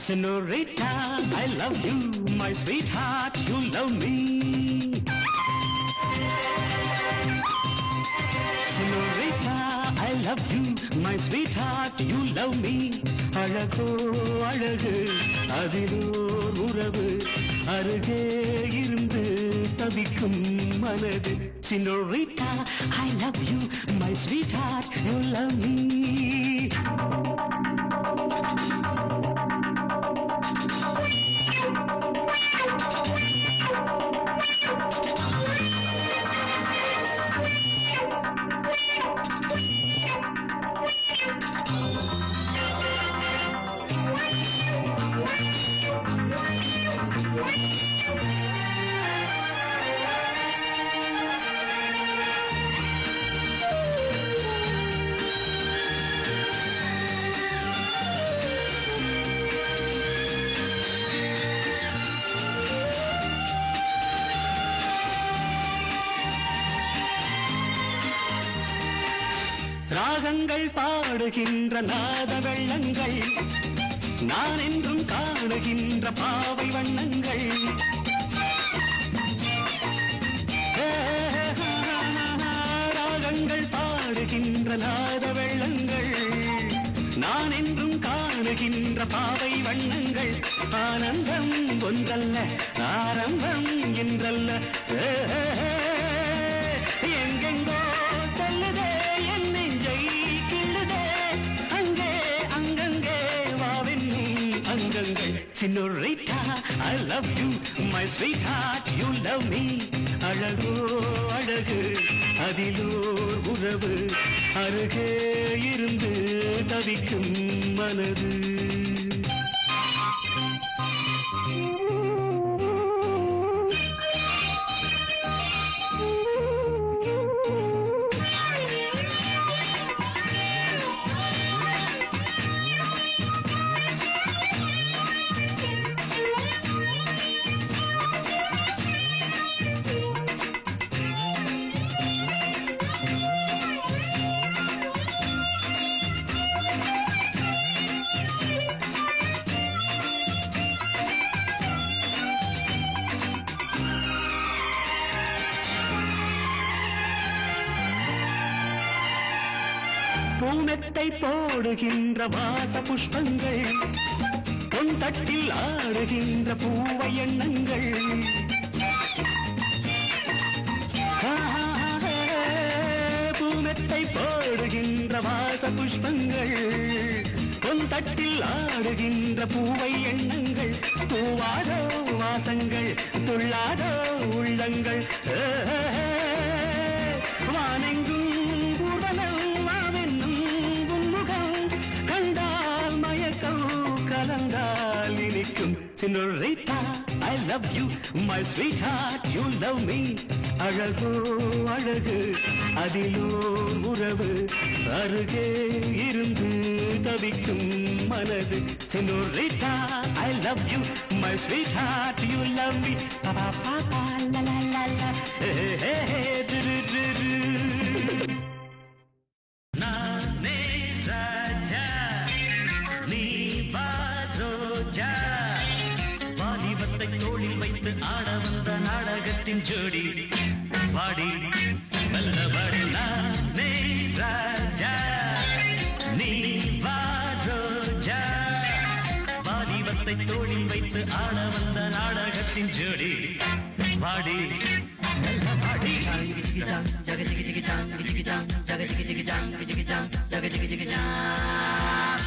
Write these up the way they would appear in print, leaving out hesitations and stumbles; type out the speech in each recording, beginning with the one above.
Senorita, I love you, my sweetheart, you love me. Senorita, I love you, my sweetheart, you love me. அழகோ அழகு அதிலோர் உறவு அருகே இருந்து தவிக்கும் மனது. Senorita, I love you, my sweetheart, you love me. ராகங்கள் பாடுகின்ற நாத வெள்ளங்கள் நான் என்றும் காணுகின்ற பாவை வண்ணங்கள். ராகங்கள் பாடுகின்ற நாத வெள்ளங்கள் நான் என்றும் காணுகின்ற பாவை வண்ணங்கள். ஆனந்தம் ஒன்றல்ல ஆரம்பம் என்றல்ல எங்கெங்கோ செல்லுதே என் நெஞ்சை கிள்ளுதே அங்கே அங்கங்கே வாவென்னும் அங்கங்கள். Senorita, I love you, my sweetheart, you love me. அழகோ அழகு அதிலோர் உறவு அருகே இருந்து தவிக்கும் மனது. பூனத்தை போடுகின்ற வாச புஷ்பங்கள் பொன் தட்டில் ஆடுகின்ற பூவை எண்ணங்கள். பூனத்தை போடுகின்ற வாச புஷ்பங்கள் பொன் தட்டில் ஆடுகின்ற பூவை எண்ணங்கள். பூவாதோ வாசங்கள் துள்ளாதோ உள்ளங்கள் வானெங்கும் கலந்தால் இனிக்கும். Senorita, I love you, my sweetheart, you love me. அழகோ அழகு அதிலோர் உறவு அருகே இருந்து தவிக்கும் மனது. Senorita, I love you, my sweetheart, you love me. Pa pa pa pa la la la la. Hey hey hey du du du du. தோளில் வைத்து ஆட வந்த நாடகத்தின் ஜோடி வாடி நல்லபடி நானே ராஜா நீ வா ரோஜா. வாலிபத்தை தோளில் வைத்து ஆட வந்த நாடகத்தின் ஜோடி வாடி நல்லபடி. ஜகஜிகி ஜிகி ஜாங் ஜிகி ஜாங் ஜகஜிகி ஜிகி ஜாங் ஜிகி ஜாங் ஜகஜிகி ஜிகி ஜாங்.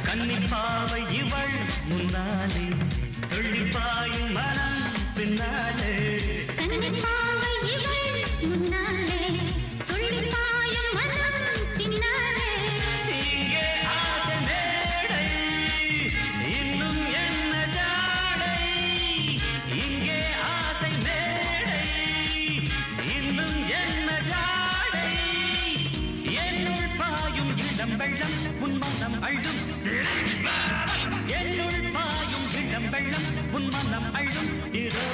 கன்னிப்பாவை இவள் முன்னாலே துள்ளிப்பாயும் மனம் பின்னாலே கன்னிப்பாவை இவள் முன்னாலே துள்ளிப்பாயும் மனம் பின்னாலே இங்கே ஆசை மேடை இன்னும் என்ன ஜாடை இங்கே ஆசை மேடை இன்னும் என்ன ஜாடை என்னுள் பாயும் இளம் வெள்ளம் உன் மனம் அழும் என்னுள் பாயும் இளம் வெள்ளம் உன் மனம் அழும் இதோ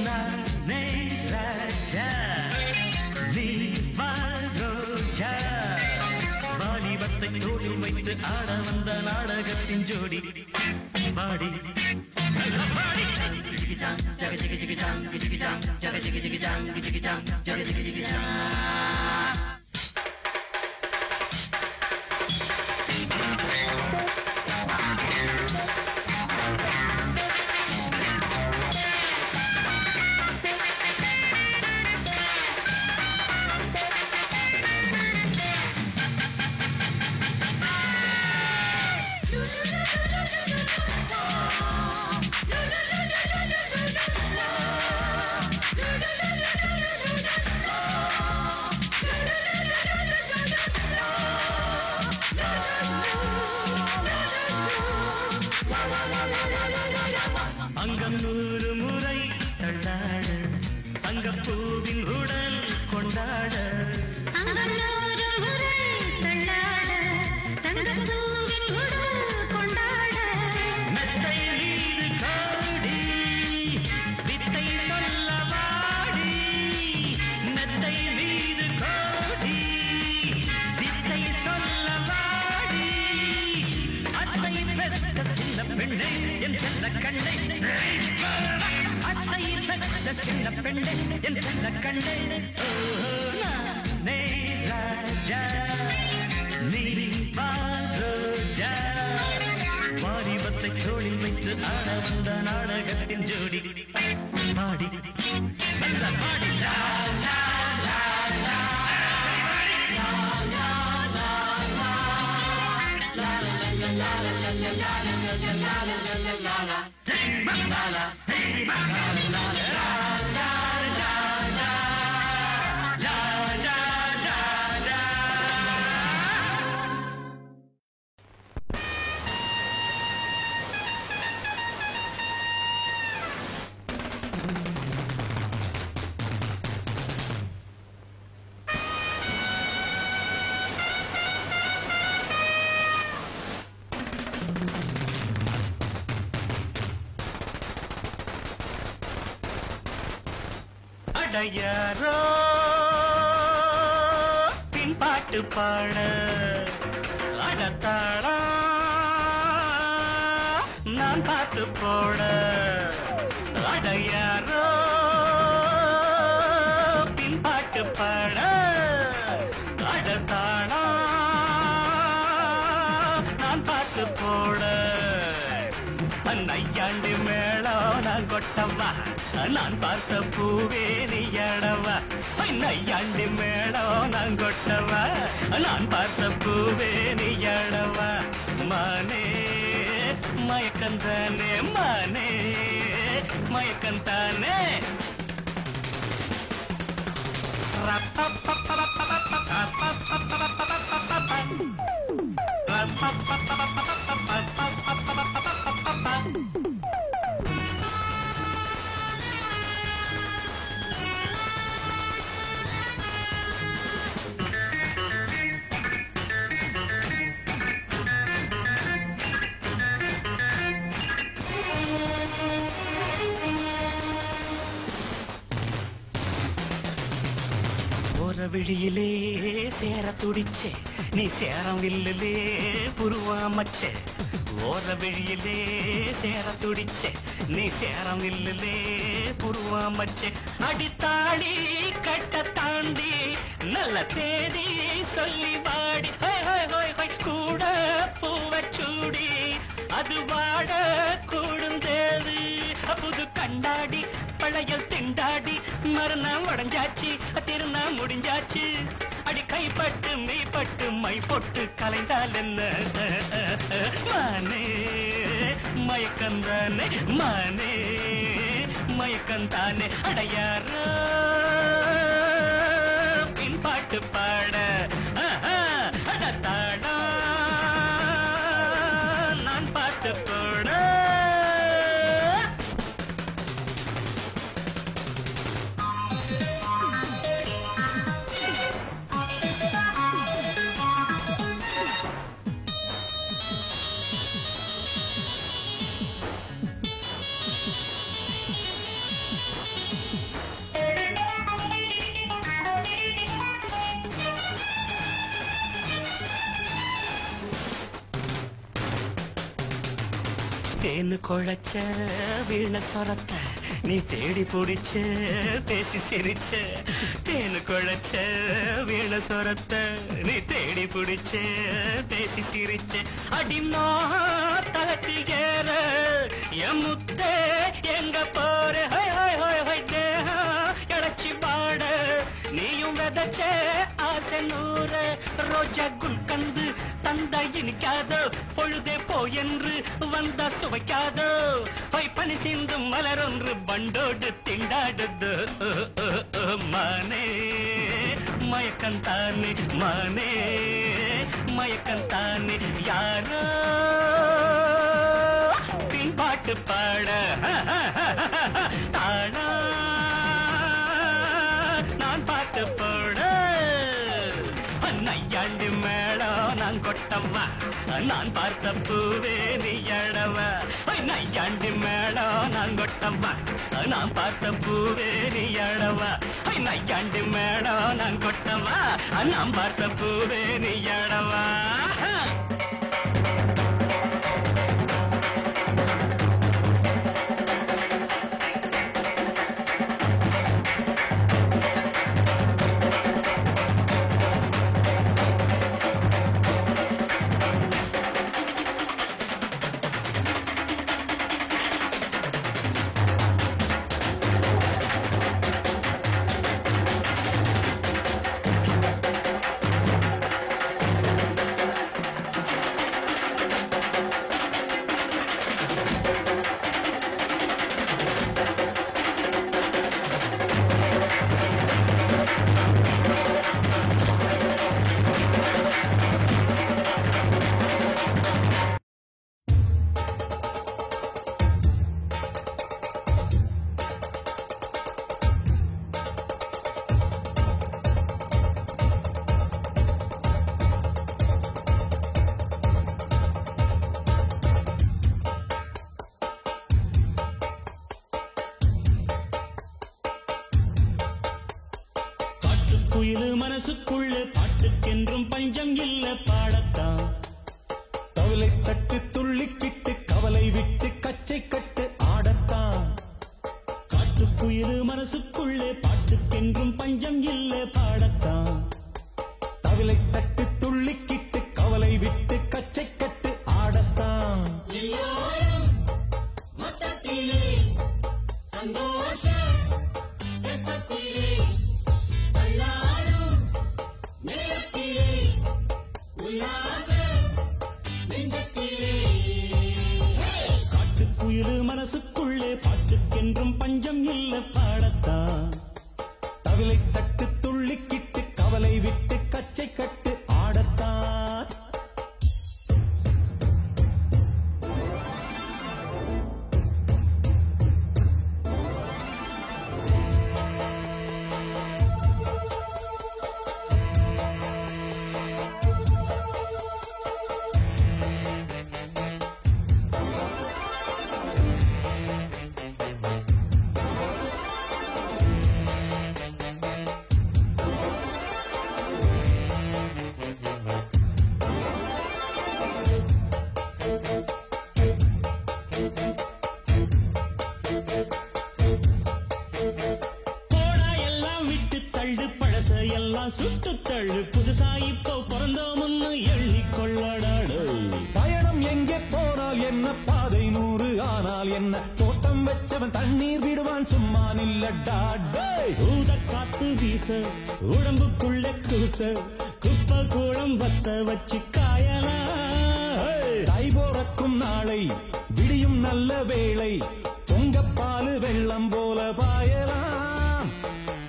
நானே ராஜா நீ வா ரோஜா வாலிபத்தை தோளில் வைத்து ஆட வந்த நாடகத்தின் ஜோடி பாடி பாடி ஜக ஜக ஜக ஜாங் ஜக ஜாங் ஜக ஜக ஜக ஜாங் ஜக ஜாங் ஜக ஜக ஜக ஜாங் அங்கம் 100 முறை தள்ளாட தங்கப்பூவின் உடல் கொண்டாட அங்கம் 100 முறை தள்ளாட தங்கப்பூவின் உடல் கொண்டாட மெத்தை மீது காடி வித்தை சொல்ல வாடி மெத்தை மீது காடி வித்தை சொல்ல வாடி அத்தை பெற்ற சின்ன பெண்ணை என் செல்ல கண்ணை அத்தை பெற்ற சின்ன பெண்ணை என் செல்ல கண்ணை நானே ராஜா நீ வா ரோஜா வாலிபத்தை தோளில் வைத்து ஆட வந்த நாடகத்தின் ஜோடி பாடி நல்ல பாடி லா லா லா லா அடையாரோ பின்பாட்டு பாட அடத்தாளா நான் பார்த்து போட அடையாரோ பின்பாட்டு பாட அடத்தாளா நான் பார்த்து போட நையாண்டு மேளம் நான் கொட்டவா நான் பார்த்த பூவே நீயடவா நையாண்டு மேளம் நான் கொட்டவா நான் பார்த்த பூவே நீயடவா மானே மயக்கந்தானே மானே மயக்கந்தானே விழியிலே சேர துடிச்சே நீ சேரம் வில்லிலே புருவாமச்சே ஓர விழியிலே சேர துடிச்சே நீ சேரம் வில்லிலே புருவாமச்சே அடித்தாடி கட்ட தாண்டி நல்ல நல்ல தேதி சொல்லி வாடி கூட பூவச்சூடி அது வாட கூடுந்தேது புது கண்டாடி பழையல் திண்டாடி மறுநாள் உடஞ்சாச்சு திருநா முடிஞ்சாச்சு அடி கைப்பட்டு மெய்ப்பட்டு மை பொட்டு கலைந்தால் என்ன மானே மயக்கந்தானே மானே மயக்கந்தானே அடையாரோ பின்பாட்டு பாட அடத்தாடா நான் பாட்டு போட தேனு குழைச்ச வீண சொரத்த நீ தேடி பிடிச்ச பேசி சிரிச்ச தேனு குழைச்ச வீண சொரத்த நீ தேடி பிடிச்ச பேசி சிரிச்ச அடிமா தகத்தி ஏற என் முத்தே எங்க போற இழைச்சி பாட நீயும் விதைச்ச ஆசை நூற ரோஜா குல்கந்து தந்த இனிக்காதோ பொழுதே போ என்று வந்த சுவைக்காதோ பனி சிந்து மலரொன்று பண்டோடு திண்டாடுது மானே மயக்கந்தானே மானே மயக்கந்தானே யாரோ பின்பாட்டு பாட தாடா நான் பாட்டு போட நையாண்டு மேளம் நான் கொட்டவா நான் பார்த்த பூவே நீ அழவ நையாண்டு மேளம் நான் கொட்டவா நான் பார்த்த பூவே நீ அழவா நையாண்டு மேளம் நான் கொட்டவா நான் பார்த்த பூவே நீ அழவா மனசுக்குள்ள பாட்டுக்கென்றும் பஞ்சம் இல்ல பாடத்தான் கவலை தட்டு துள்ளிக்கிட்டு கவலை விட்டு கச்சை கட்டு ஆடத்தான் காட்டுக்குயிலு மனசுக்குள்ளே பாட்டுக்கென்றும் பஞ்சம் இல்ல பாடத்தான் கவலை தட்டு துள்ளிக்கிட்டு கவலை விட்டு கச்சை கட்டு ஆடத்தான் காட்டுக்குயிலு மனசுக்குள்ளே பாட்டுக்கென்றும் பஞ்சம் இல்ல பாடத்தான் கவலை தட்டு துள்ளிக்கிட்டு கவலை விட்டு கச்சை கட்டு ஆடத்தான் சுட்டுத்தள்ளு புதுசா இப்போ பிறந்தோம்னு எண்ணிக்கொள்ளடாடு. பயணம் எங்கே போனால் என்ன, பாதை 100 ஆனால் என்ன, தோட்டம் வச்சவன் தண்ணீர் விடுவான் சும்மா நில்லடா. ஊத காத்து வீச உடம்புக்குள்ள கூச குப்பை கூடம் வத்த வச்சு காயலாம். தை போறக்கும் நாளை விடியும் நல்ல வேளை, பொங்கப்பாலு வெள்ளம் போல பாயலாம்.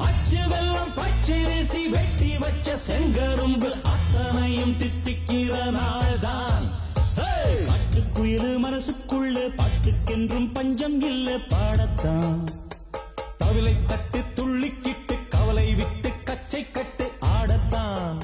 அச்சு வெள்ளம் பச்சரிசி வெட்டி வச்ச செங்கரும்பு அத்தனையும் தித்திக்கிற நாள்தான். பட்டுக்குயிலு மனசுக்குள்ள பாட்டுக்கென்றும் பஞ்சம் இல்ல பாடத்தான். தவிலை தட்டு துள்ளிக்கிட்டு கவலை விட்டு கச்சை கட்டு ஆடத்தான்.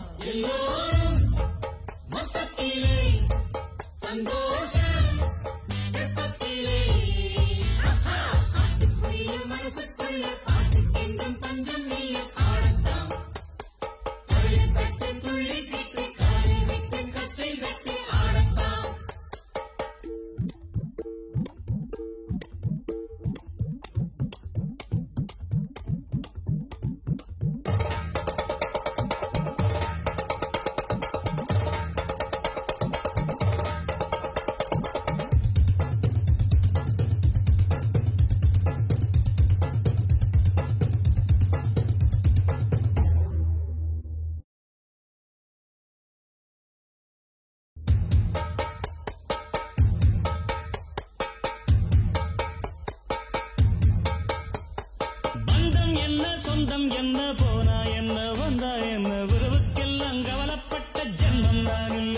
சொந்தம் என்ன போனா என்ன வந்தா என்ன உறவுக்கெல்லாம் கவலைப்பட்ட ஜென்மம் நான் இல்ல.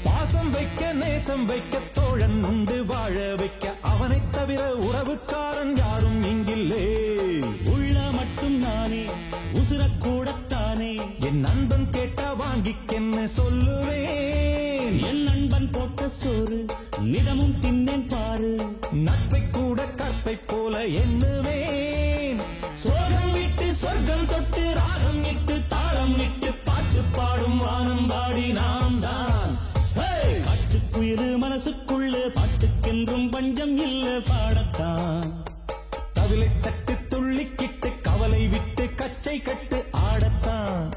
பாசம் வைக்க நேசம் வைக்க தோழன் உண்டு வாழ வைக்க, அவனை தவிர உறவுக்காரன் யாரும் இங்கில்லே. உள்ள மட்டும் நானே உசுரக்கூடத்தானே, என் நண்பன் கேட்டா வாங்கிக்கென்னு சொல்லுவேன். என் நண்பன் போட்ட சோறு நிதமும் தின்னேன் பாரு, நட்பை கூட கற்பை போல எண்ணுவேன். சோகம் விட்டு சொர்க்கம் தொட்டு ராகம் இட்டு தாளம் இட்டு பாட்டு பாடும் வானம் பாடி நாம் தான். காட்டுக்குயிலு மனசுக்குள்ள பாட்டுக்கென்றும் பஞ்சம் இல்ல பாடத்தான். தவிலை தட்டு துள்ளிக்கிட்டு கவலை விட்டு கச்சை கட்டு ஆடத்தான்.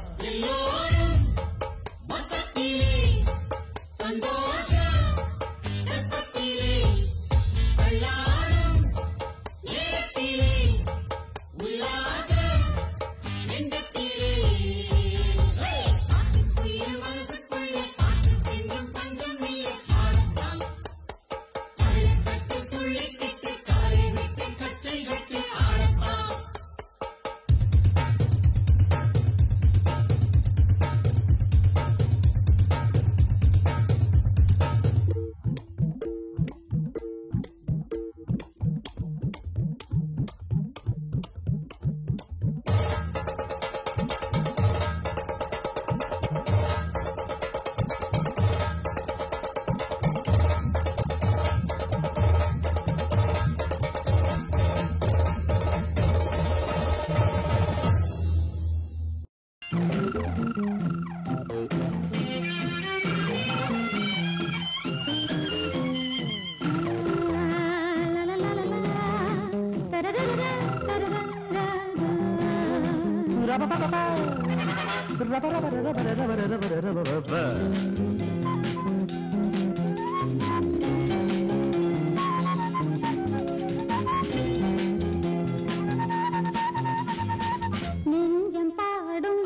நெஞ்சம் பாடும்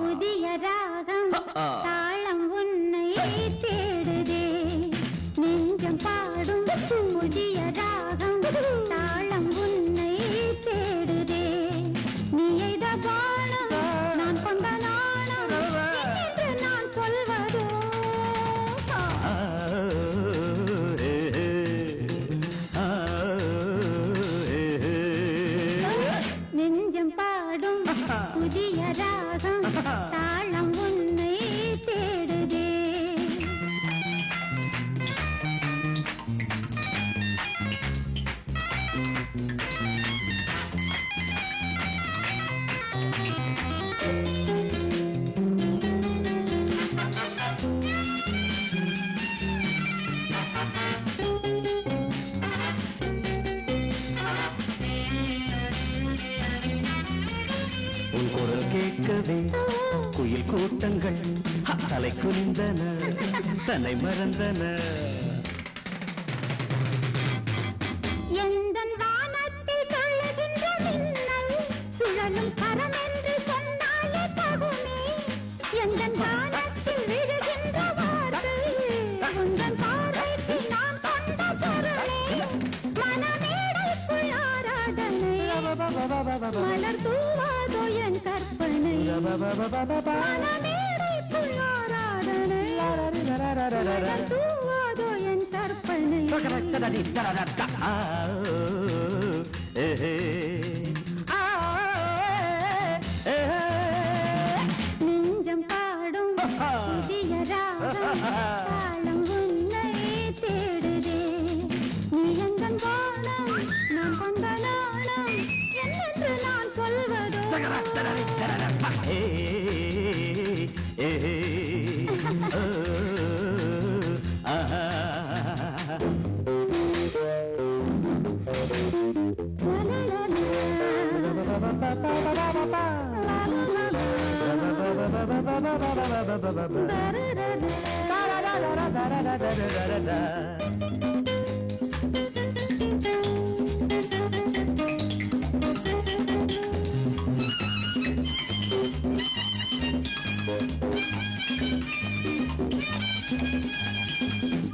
புதிய ராகம் தாளம் உன்னை தேடுதே. நெஞ்சம் பாடும் புதிய ராகம் தாளம் உன்னை தேடுதே. நீ எய்த பானம் நான் கொண்ட நாணம் என்று நான் சொல்வதோ. நெஞ்சம் பாடும் புதிய ராகம் தாளம் உன்னை தேடுதே. உன் குரல் கேட்கவே குயில் கூட்டங்கள் தலை குனிந்தன தன்னை மறந்தன. எந்தன் வானத்தில் தொழுகின்ற மின்னல் சுழலும் கரம் என்று சொன்னாலே தகுமே. எந்தன் வானத்தில் விழுகின்ற வார்த்தை உந்தன் பார்வைக்கு நான் கொண்ட பொருளே. மனமேடைக்குள் ஆராதனை மலர் தூவாதோ என் கற்பனை. மனமேடைக்குள் ஆராதனை மலர் தூவாதோ என் கற்பனை. நெஞ்சம் பாடும் புதிய ராகம் தாளம் உன்னை தேடுதே. நீ எந்தன் வானம் நான் கொண்ட நாணம் என்னென்று நான் சொல்வதோ.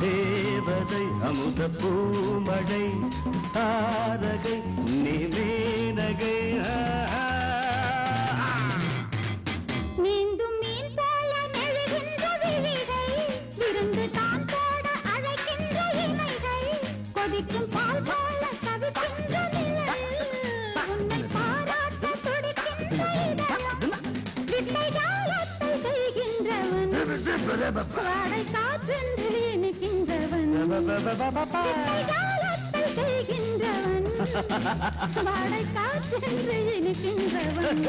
தேவதை அமுத பூமழை தாரகை நிமேனகை. நீந்தும் மீன் போல நெழுகின்ற விழிகள் விருந்து தான் போட அழைக்கின்ற இமைகள் கொதிக்கும் பால் போல தவிக்கின்ற நிலை உன்னை பாராட்ட துடிக்கின்ற இதயம் வித்தை ஜாலத்தை செய்கின்றவன் வாடை காற்றென்று இனிக்கின்றவன் வித்தை ஜாலத்தை செய்கின்றவன் வாடை காற்றென்று இனிக்கின்றவன்.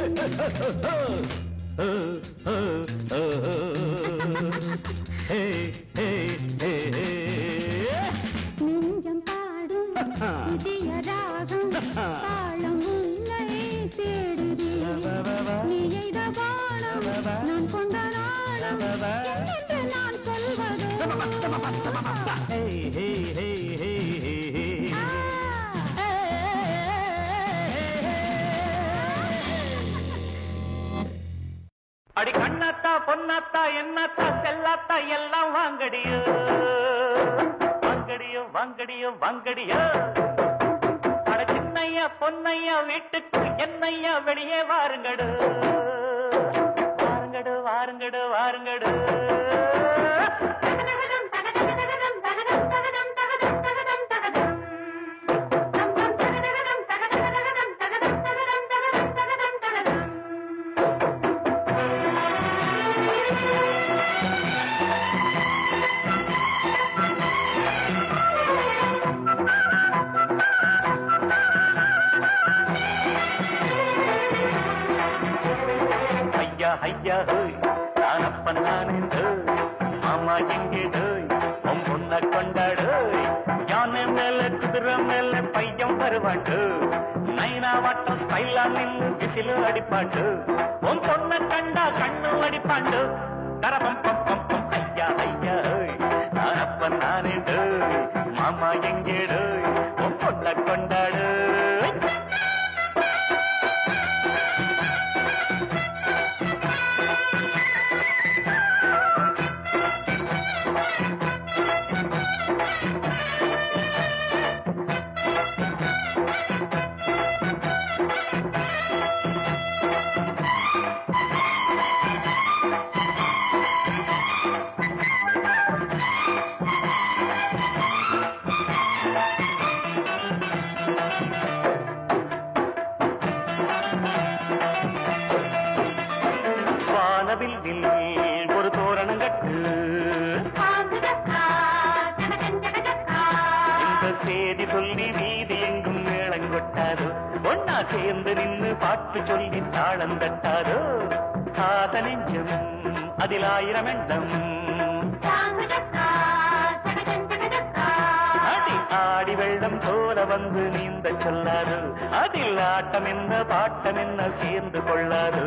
நெஞ்சம் பாடும் புதிய ராகம் தாளம் உன்னை தேடுதே. நீ எய்த பாடம் நான் கொண்ட நாணம் என்னென்று நான் சொல்வதோ. அடி கண்ணாத்தா பொன்னாத்தா என்னத்தா செல்லாத்தா எல்லாம் வாங்கடியோ வாங்கடியோ வாங்கடியோ வாங்கடியோ. அட சின்னையா பொன்னையா வீட்டுக்கு என்னையா வெளியே வாருங்கடு வாருங்கடு வாருங்கடு வாருங்கடு. ஐயா ஹோய் நானப்பன் நானே மாமா எங்கே பொண்ண கொண்டாடு. யானை மேல குதிரை மேல பையன் வருவாண்டு நைனா வாட்டம் ஸ்டைலா நின்று விசிலு அடிப்பாண்டு. உன் பொண்ண கண்டா கண்ணு அடிப்பாண்டு. கரபம் பம் பம் பம் ஐயா ஐயா ஹோய் நானப்பன் நானே மாமா எங்கே உன் பொண்ண கொண்டாடு. ஒரு தோரணம் கட்டு இந்த செய்தி சொல்லி வீதி எங்கும் மேளங்கொட்டாதோ. ஒன்னா சேர்ந்து நின்று பாட்டு சொல்லி தாளம் தட்டாதோ. ஆச நெஞ்சம் அதில் 1000 எண்ணம் அடி ஆடி வெள்ளம் போல வந்து நீந்த சொல்லாது. அதில் ஆட்டம் என்ன பாட்டம் என்ன சேர்ந்து கொள்ளாது.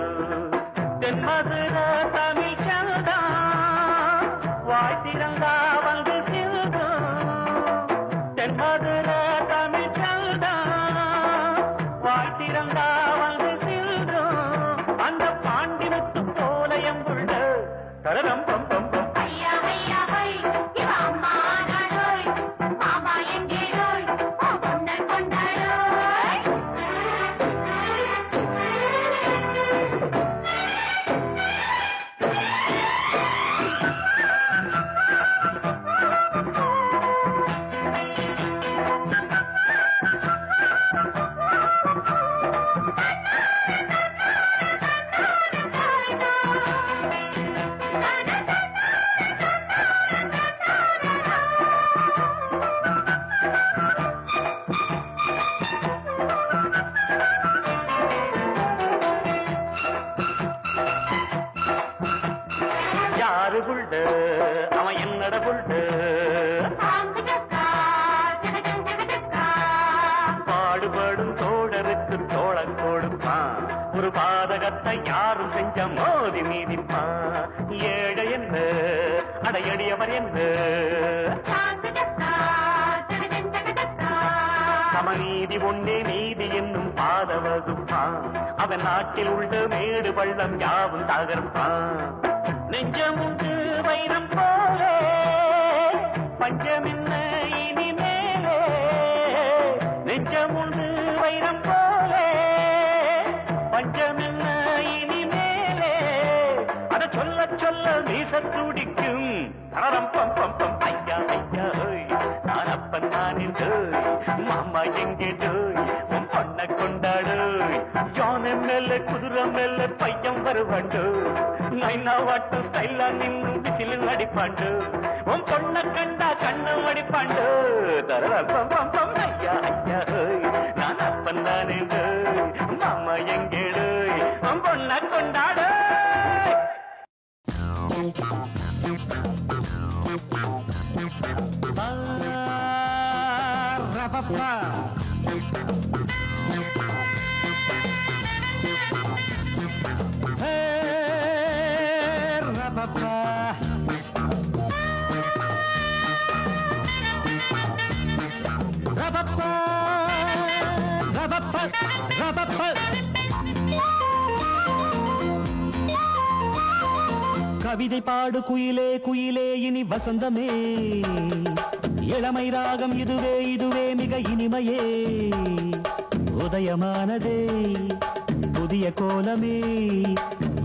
தென்மதுர தமிழ் சந்தா வாழ்த்திரங்கா வந்து சிந்தும் தென்மதுர தமிழ் சந்தா வாழ்த்திரங்கா வந்து சிந்தும் அந்த பாண்டிமுத்து போல எம்புள்ள தரரம் பம் பம் பம் ஐயா ஐயா ஹை இவ அம்மா நாடோய் மாமா எங்கேடோய் பொண்ணை கொண்டாடோய் யாரு புள்ள அவன் என்னட புள்ள பாடுபடும் தோழருக்கு தோழம் கொடுப்பான் ஒரு பாதகத்தை யாரும் செஞ்ச மோதி மீதிப்பான் ஏழை என்ன அடையடியவர் என்ன சமநீதி ஒன்றே நீதி என்னும் பாத வகுப்பான் அவன் நாட்டில் உள்ள மேடு பள்ளம் யாவும் தகர்ப்பான் நெஞ்சமுண்டு வைரம் போலே பஞ்சமின்ன இனிமேலே நெஞ்சமுண்டு வைரம் போலே பஞ்சமின்ன இனிமேலே அத சொல்ல சொல்ல மீச துடிக்கும் தரம் பம் பம் பம் ஐயா ஐயா நான் அப்பன் நான் மாமா எங்கே உன் பொண்ணை கொண்டாடு யானை மேல குதிரை மேல பையன் வருவாண்டு நைனா வாட்டு ஸ்டைலா நின்னு விசில் அடிப்பாண்டு உன் பொண்ணை கண்டா கண்ணம் அடிப்பாண்டு தரம் பம் பம் ஐயா ஐயா நான் அப்பன் தான் மாமா எங்கே உன் பொண்ணை கொண்டாடு கவிதை பாடு குயிலே குயிலே இனி வசந்தமே இளமை ராகம் இதுவே இதுவே மிக இனிமையே உதயமானதே புதிய கோலமே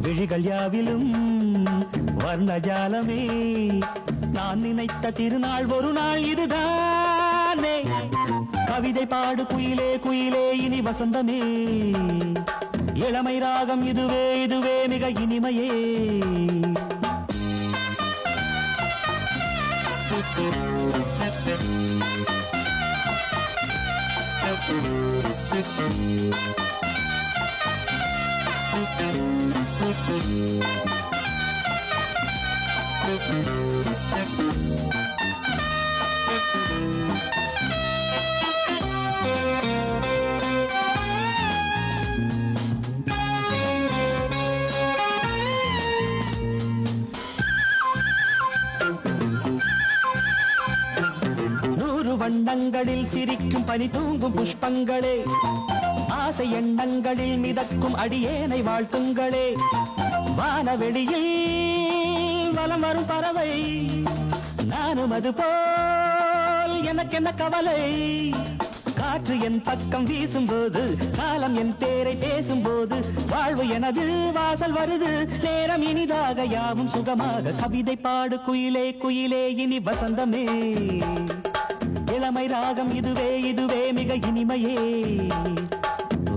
விழிகள் யாவிலும் வர்ணஜாலமே நான் நினைத்த திருநாள் ஒரு நாள் இதுதானே கவிதை பாடு குயிலே குயிலே இனி வசந்தமே இளமை ராகம் இதுவே இதுவே மிக இனிமையே வண்ணங்களில் சிரிக்கும் பனி தூங்கும் புஷ்பங்களே ஆசை எண்ணங்களில் மிதக்கும் அடியேனை வாழ்த்துங்களே வானவெளியில் வலம் வரும் பறவை நானும் அது போல் எனக்கென்ன கவலை காற்று என் பக்கம் வீசும்போது காலம் என் பேரை பேசும்போது வாழ்வு எனது வாசல் வருது நேரம் இனிதாக யாவும் சுகமாக கவிதை பாடு குயிலே குயிலே இனி வசந்தமே இளமை ராகம் இதுவே இதுவே மிக இனிமையே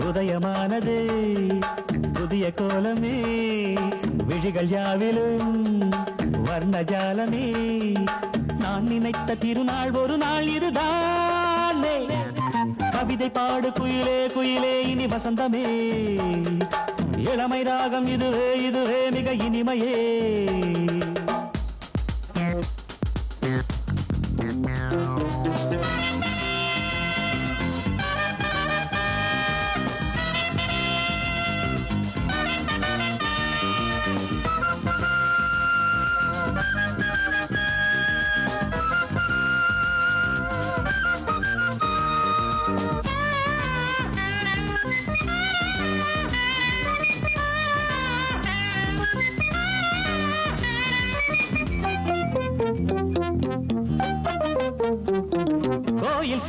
உதயமானது புதிய கோலமே விழிகள் யாவிலும் வர்ணஜாலமே நான் நினைத்த திருநாள் ஒரு நாள் இதுதானே கவிதை பாடு குயிலே குயிலே இனி வசந்தமே இளமை ராகம் இதுவே இதுவே மிக இனிமையே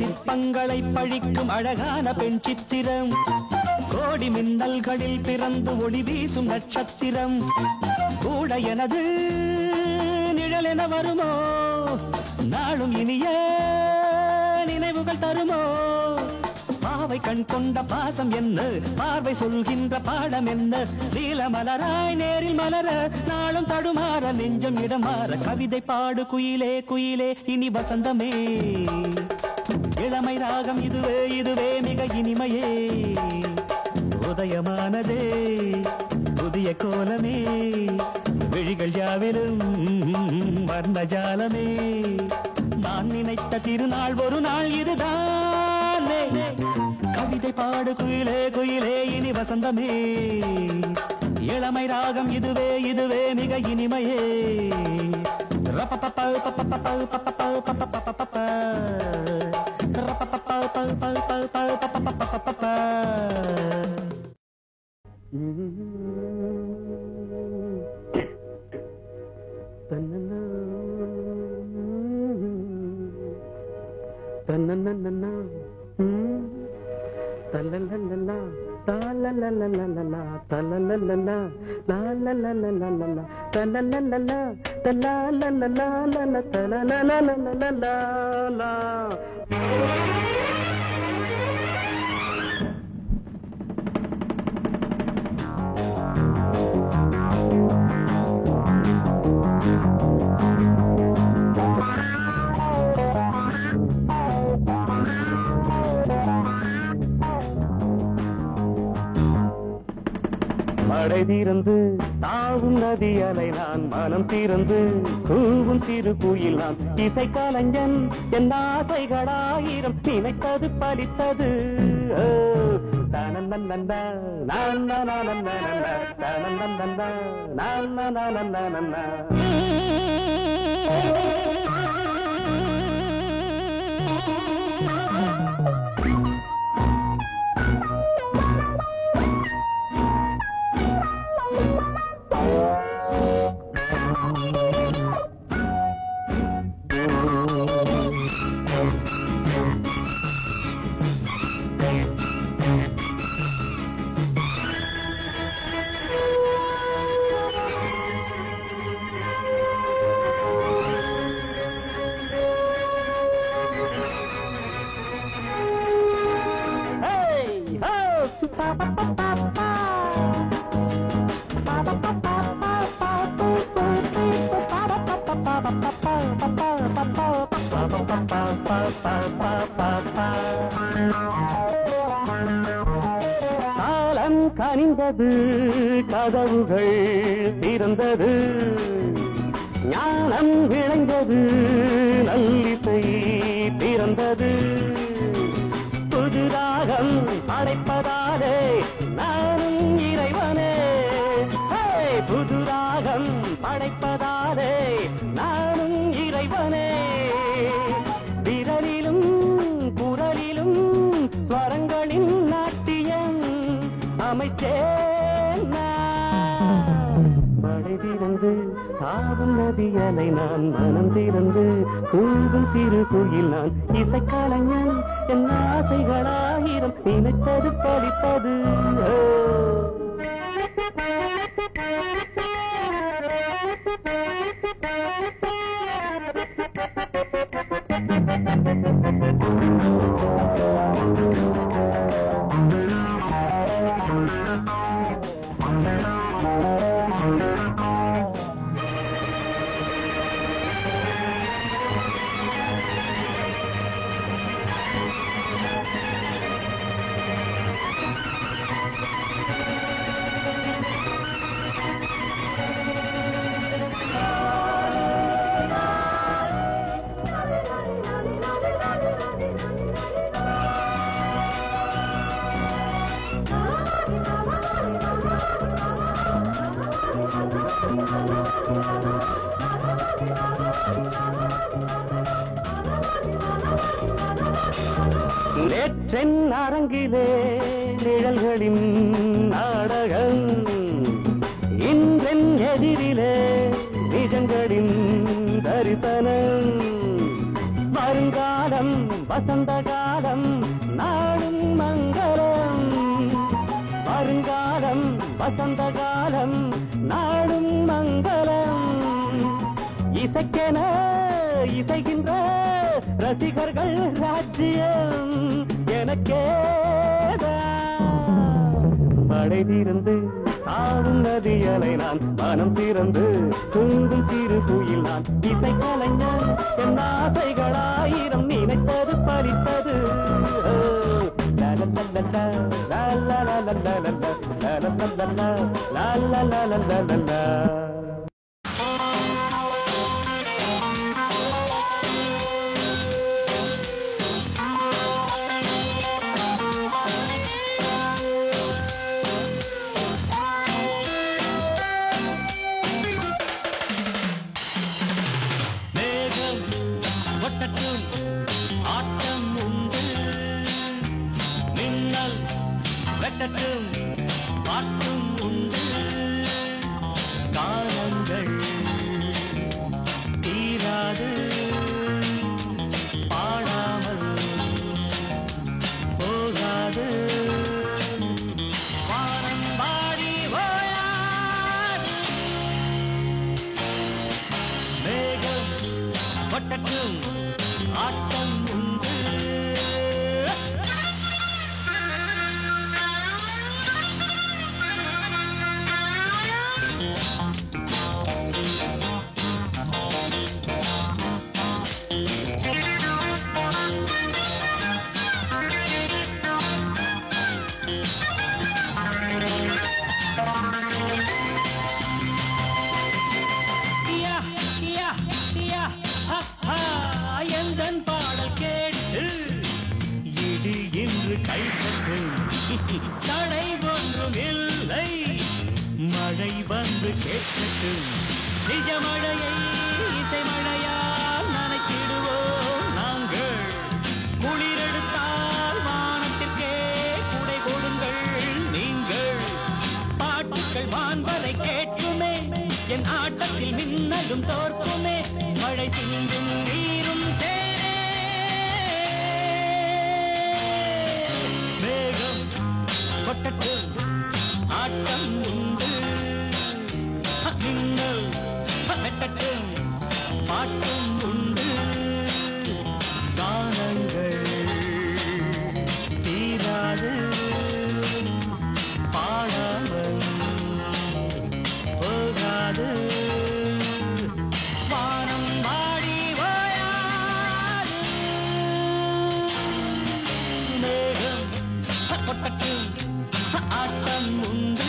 சிற்பங்களை பழிக்கும் அழகான பெண் சித்திரம் கோடி மின்னல்களில் பிறந்து ஒளி வீசும் நட்சத்திரம் கூட எனது நிழல் என வருமோ நாளும் இனிய நினைவுகள் தருமோ பாவை கண் கொண்ட பாசம் என்ன பார்வை சொல்கின்ற பாடம் என்ன நீல மலராய் நேரில் மலர நாளும் தடுமாற நெஞ்சம் இடமாற கவிதை பாடு குயிலே குயிலே இனி வசந்தமே இளமை ராகம் இதுவே இதுவே மிக இனிமையே உதயமானதே புதிய கோலமே விழிகள் யாவிலும் வர்ணஜாலமே நான் நினைத்த திருநாள் ஒரு நாள் இதுதானே கவிதை பாடு குயிலே குயிலே இனி வசந்தமே இளமை ராகம் இதுவே இதுவே மிக இனிமையே மழை தீர்ந்து தாவும் நதி அலை நான் மனம் தீர்ந்து கூவும் சிறு குயில் நான் இசை கலைஞன் என் ஆசைகளாயிரம் நினைத்தது பலித்தது தனநந்தா நான் தனநந்தா நான் காலம் கனிந்தது கதவுகள் திறந்தது ஞானம் விளைந்தது நல்லிசை பிறந்தது புது ராகம் படைப்பதாலே நானும் இறைவனே புது ராகம் படைப்பதாலே நானும் இறைவனே விரலிலும் குரலிலும் ஸ்வரங்களின் நாட்டியம் அமைச்சேன் மழை திறந்து தாவும் நதியலை நான் மனம் திறந்து கூவும் சிறு குயில் நான் இசைக்கலைஞன் என் ஆசைகளாயிரம் நினைத்தது பலித்தது நேற்றென் அரங்கிலே நிழல்களின் நாடகம் இன்றென் எதிரிலே நிஜங்களின் தரிசனம் வருங்காலம் வசந்தகா வசந்த காலம் நாடும் மங்களம் இசைக்கென இசைகின்ற ரசிகர்கள் ராஜ்யம் எனக்கேதான் படை தீர்ந்து ஆடும் நதியலை நான் மனம் திறந்து தூங்கும் சிறு குயில் நான் இசை கலைஞன் என் ஆசைகளாயிரம் நினைத்தது பலித்தது ஆட்டம் உண்டு மின்னல் வெட்டட்டும் பாட்டும் உண்டு காலங்கள் தீராது பாடாமல் போகாது வானம் பாடி ஓயாது மேகம் வட்டட்டும் ஆட்டம் உண்டு எந்தன் பாடல் கேட்டு இடி என்று கைப்பட்டு தடை ஒன்றும் இல்லை மழை வந்து கேட்கட்டு நிஜ மழையை இசை மழையால் நனைக்கிடுவோம் நாங்கள் குளிரெடுத்தால் வானத்திற்கே குடை கொடுங்கள் நீங்கள் பாட்டுக்கள் வான்வரை கேட்குமே என் ஆட்டத்தில் மின்னலும் தோற்குமே மழை சிந்தும் நீரும் தேனே மேகம் கொட்டட்டும் ஆட்டம் உண்டு மின்னல் வெட்டட்டும் பாட்டும் உண்டு கானங்கள் தீராது பாடாமல் போகாது வானம் வாடி ஓயாது மேகம் கொட்டட்டும் ஆட்டம் உண்டு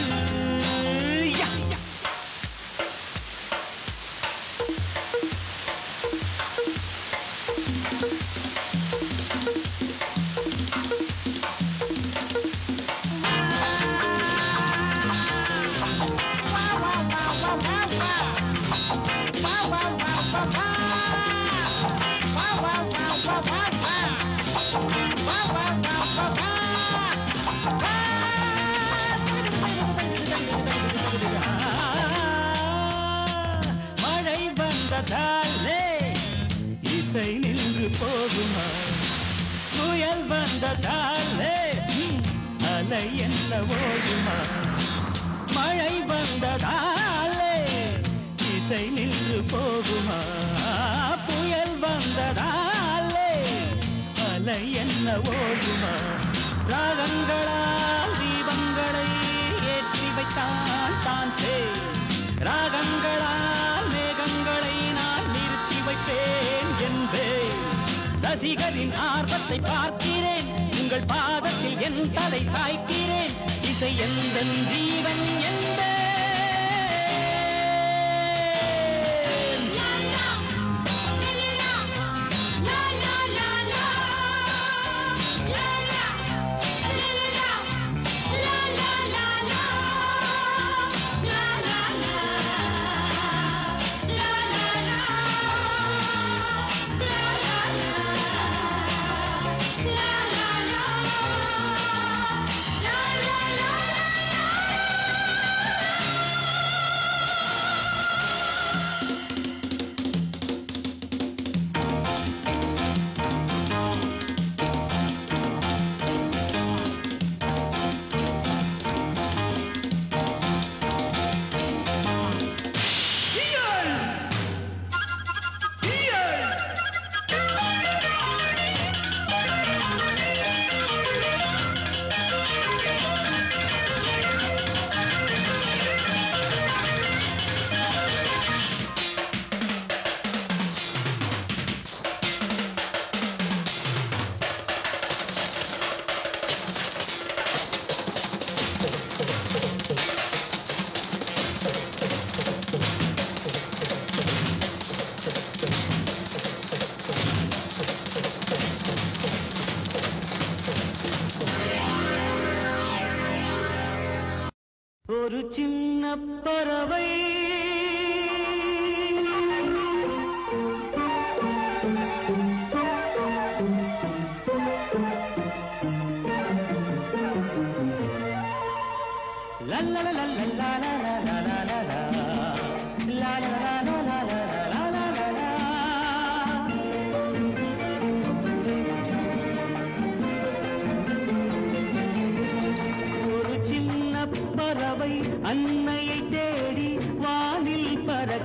மழை வந்ததாலே இசை நின்று போகுமா புயல் வந்ததாலே அலை என்ன ஓடுமா மழை வந்ததாலே இசை நின்று போகுமா புயல் வந்ததாலே அலை என்ன ஓடுமா ராகங்களால் தீபங்களை ஏற்றி வைத்தான் தான் ராகங்களால் மேகங்களை நான் நிறுத்தி வைப்பேன் என்பேன் ரசிகரின் ஆர்வத்தை பார்க்கிறேன் உங்கள் பாதத்தில் என் தலை சாய்க்கிறேன் இசை எந்தன் ஜீவன் என்பேன்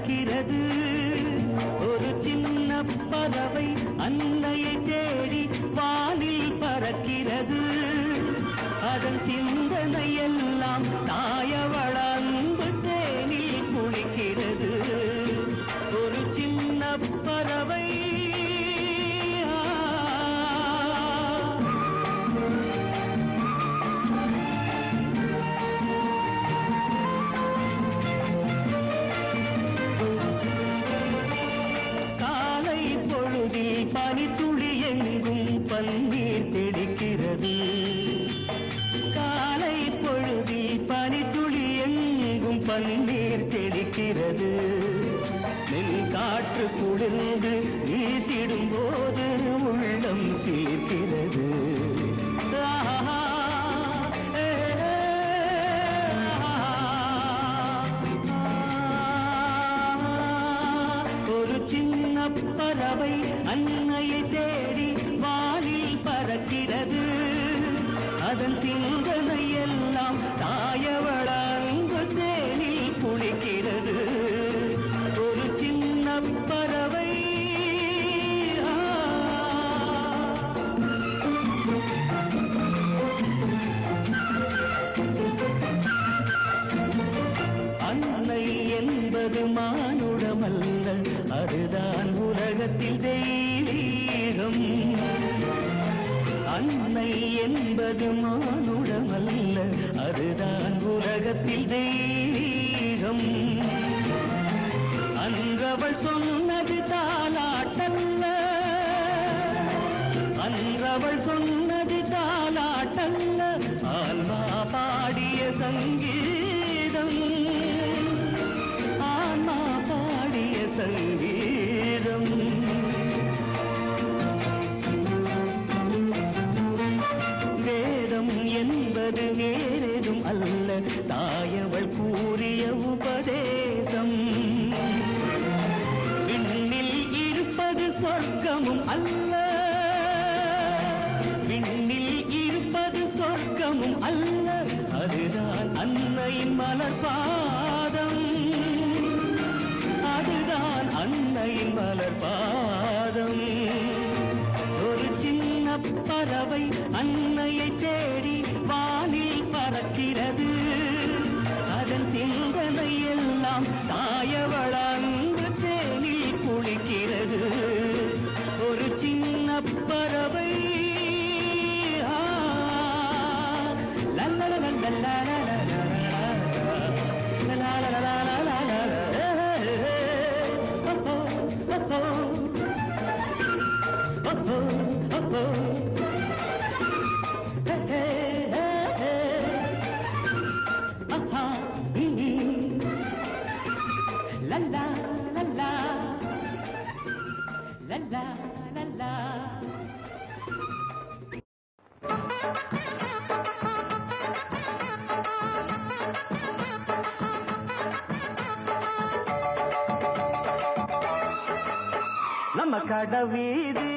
பறக்கிறது ஒரு சின்ன பறவை அன்னையை தேடி வானில் பறக்கிறது அதன் சிந்தனை எல்லாம் தாயவள் அன்பு தேனில் குளிக்கிறது ஒரு சின்ன பறவை பனித்துளி எங்கும் பன்னீர் தெளிக்கிறது காலை பொழுதில் பனித்துளி எங்கும் பன்னீர் தெளிக்கிறது நெல் காற்று குளிர்ந்து வீசிடும் போது உள்ளம் சிலிர்க்கிறது ஒரு சின்ன பறவை அன்னையை தேடி வானில் பறக்கிறது அதன் சிந்தனை எல்லாம் தாயவள் அன்பு தேனில் குளிக்கிறது ஒரு சின்ன பறவை அன்னை என்பது மானுடமல்ல அதுதான் உலகத்தில் தெய்வீகம் அன்னை என்பது மானுடமல்ல அதுதான் உலகத்தில் தெய்வீகம் அன்றவள் சொன்னது தாலாட்டல்ல அன்றவள் சொன்னது தாலாட்டல்ல ஆன்மா பாடிய சங்கீதம் ஆன்மா பாடிய சங்கீதம் வேதம் என்பது வேறெதும் அல்ல தாயவள் கூறிய உபதேசம் விண்ணில் இருப்பது சொர்க்கமும் அல்ல விண்ணில் இருப்பது சொர்க்கமும் அல்ல அதுதான் அன்னையின் மலர்பாதம் அதுதான் அன்னையின் மலர்பாதம் ஒரு சின்ன பறவை அன்னையை தேடி வானில் பறக்கிறது அதன் சிந்தனை எல்லாம் தாயவள் அன்பு தேனில் குளிக்கிறது ஒரு சின்ன பறவை நம்ம கடவீதி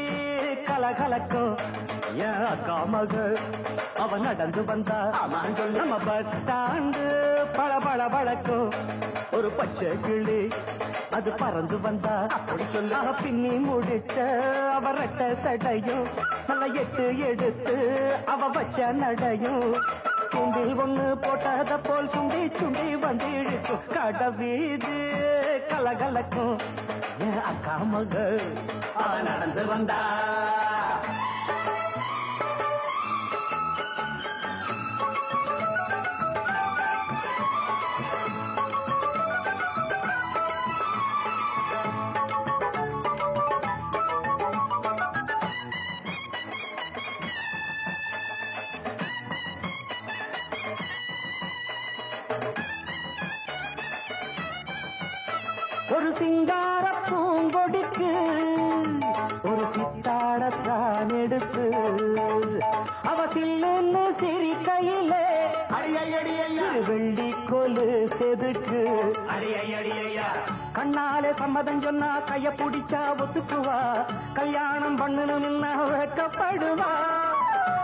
கலகலக்கும் என் அக்கா மக அவ நடந்து வந்தா நம்ம பஸ் ஸ்டாண்டு பளபள பழக்கும் ஒரு பச்சை கிளி அது பறந்து வந்தா அப்படி சொல்ல பின்னி முடிச்ச அவ ரெட்ட சடையும் நல்ல எட்டு எடுத்து அவ வச்ச நடையும் சுண்டி ஒண்ணு போட்டத போல் சுண்டி சுண்டி வந்து இழுக்கும் கடவீதி கலகலக்கும் என் அக்கா மக அவ நடந்து வந்தா ஒரு சிங்கார பூங்கொடிக்கு ஒரு சித்தாடத்தான் எடுத்து அவ சில்லுன்னு சிரிக்கையிலே வெள்ளி கொலு செதுக்கு கண்ணாலே சம்மதம் சொன்னா கைய பிடிச்சா ஒத்துக்குவா கல்யாணம் பண்ணணும்னா வெட்கப்படுவா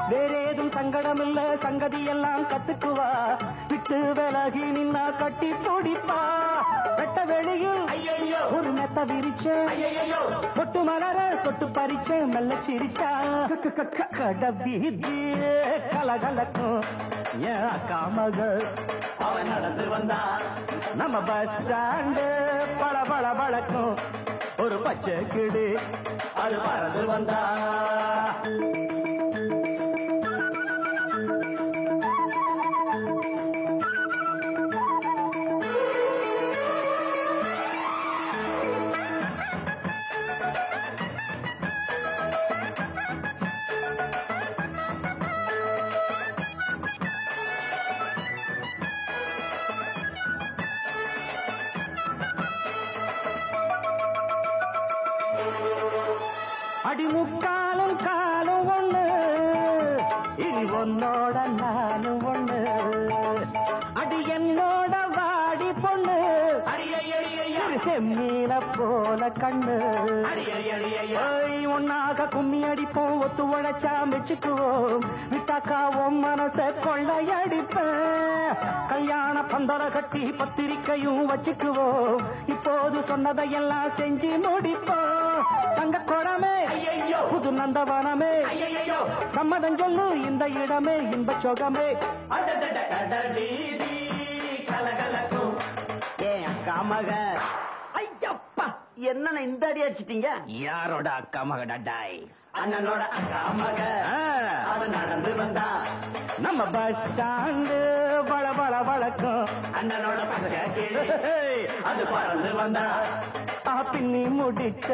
வேறேதும் சங்கடம் இல்ல சங்கதி எல்லாம் கத்துக்குவா விட்டு விலகி நின்னா கட்டி துடிப்பா வெட்ட வெளியில் விரிச்சேன் தொட்டு மலர தொட்டு பறிச்சேன் மெல்ல சிரிச்சா கட வீதி கலகலக்கும் என் அக்கா மகள் அவன் நடந்து வந்தா நம்ம பஸ் ஸ்டாண்டு பல பல பழக்கும் ஒரு பச்சை கிளி அது பறந்து வந்தா அடிமுக்காலும் காலும் ஒண்ணு இனி உன்னோட நானும் ஒண்ணு அடி என்னோட வாடி பொண்ணு செம்மீன போல கண்ணு ஒன்னாக கும்மி அடிப்போம் ஒத்து உழைச்சா மெச்சுக்குவோம் விட்டாக்கா உன் மனச கொள்ளையடிப்பேன் கல்யாண பந்தர கட்டி பத்திரிக்கையும் வச்சுக்குவோம் இப்போது சொன்னதையெல்லாம் செஞ்சு முடிப்போம் தங்க குடமே புது நந்தவனமே சம்மதம் சொல்லு இந்த இடமே இன்ப சொகமே ஏன் அக்கா மக ஐயப்பா என்ன இந்த அடி அடிச்சிட்டீங்க யாரோட அக்கா மக டடாய் அண்ணனோட அக்கா மக அவன் நடந்து வந்தா நம்ம பஸ் ஸ்டாண்டு வள வள வழக்கம் அண்ணனோட அது பறந்து வந்தா பின்னி முடிச்ச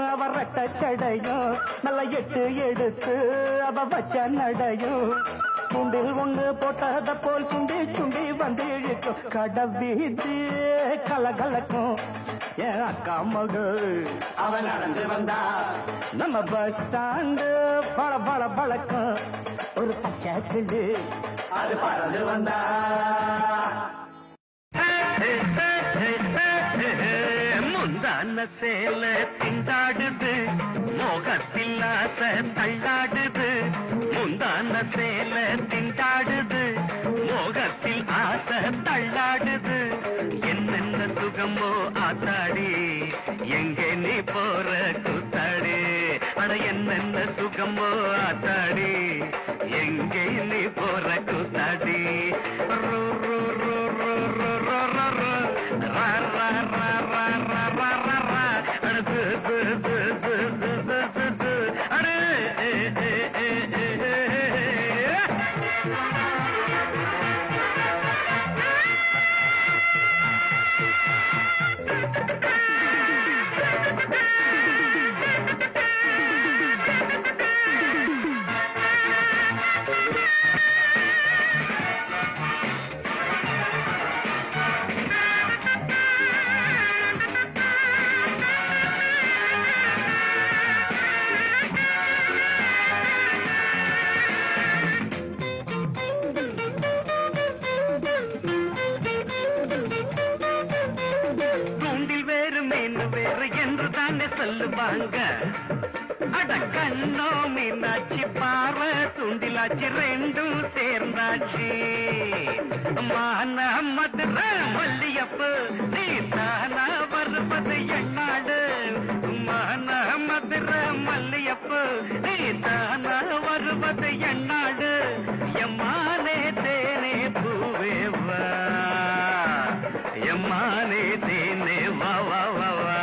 அவ ரெட்ட சடையும் நல்ல எட்டு எடுத்து அவ வச்ச நடையும் துண்டில் ஒண்ணு போட்டத போல் சுண்டி சுண்டி வந்து இழுக்கும் கடவீதி கலகலக்கும் என் அக்கா மகள் அவன் நடந்து வந்தா நம்ம பஸ் ஸ்டாண்டு பல பல பழக்கம் ஒரு பச்சை கிளி அது பறந்து வந்தா முந்தான சேல திண்டாடுது மோகத்தில் ஆசை தள்ளாடுது முந்தான சேல திண்டாடுது மோகத்தில் ஆசை தள்ளாடுது என்னென்ன சுகமோ ஆத்தாடி எங்கே நீ போற கூத்தாடி அட என்னென்ன சுகமோ ஆத்தாடி எங்கே நீ போற கூத்தாடி ரோ ரோ ரோ ரோ ரோ ரோ ரோ ரோ ரா ரா ரா ரா ரா ரா ரா ரா அட சு சு சு சு சு சு சு சு அட சொல்லுவாங்க அட கண்ணோ மீனாட்சி பாறை துண்டிலாச்சு ரெண்டும் சேர்ந்தாச்சு மான மதுரை மல்லியப்பு நீ தானா வருவது என்னாடு மான மதுரை மல்லியப்பு நீ தானா வருவது என்னாடு எம்மானே தேனே பூவேவா எம்மானே தேனே வா வா வா வா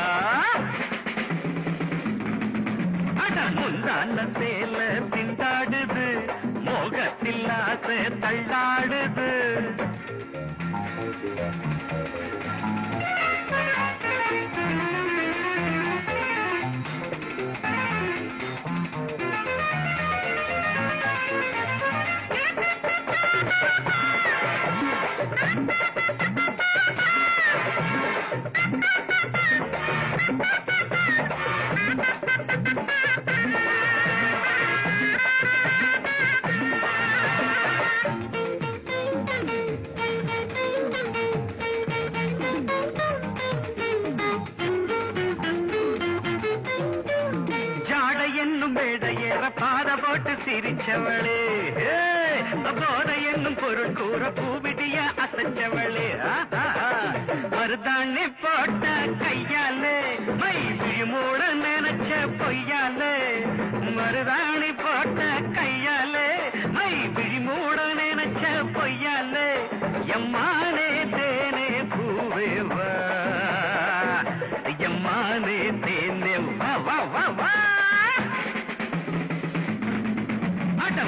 முந்தான சேல திண்டாடுது மோகத்தில் ஆசை தள்ளாடுது சிரிச்சவளே போத என்னும் பொருள் கூற பூவிடிய அசைச்சவளே மருதாணி போட்ட கையாலே மை மருதாணி போட்ட கையாலே மை விழி மூட நினைச்ச பொய்யாலே எம்மானே தேனே பூவேவா எம்மானே தேனே வா வா வா வா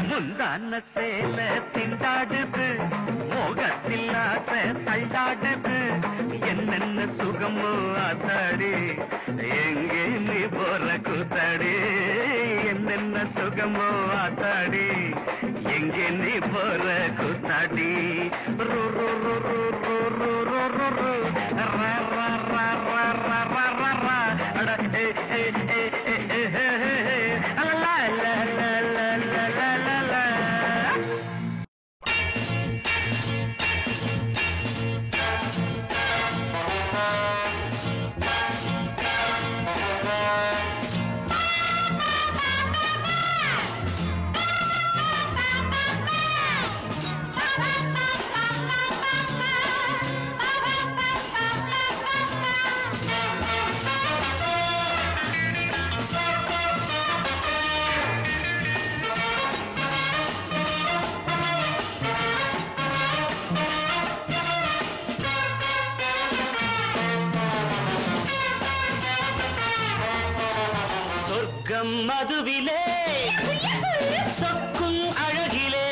முந்தான சேல திண்டாடுது மோகத்தில் ஆசை தள்ளாடுது என்னென்ன சுகமோ ஆத்தாடி எங்கே நீ போற கூத்தாடி என்னென்ன சுகமோ ஆத்தாடி எங்கே நீ போற கூத்தாடி ரோ ரோ ரோ ரோ ரோ ரோ ரோ ரோ ரோ ரா ரா ரா ரா ரா ரா ரா ரா அட ஏ ஏ ஏ ஏ ஏ லா லா லா லா லா லா லா மதுவிலே சொக்கும் அழகிலே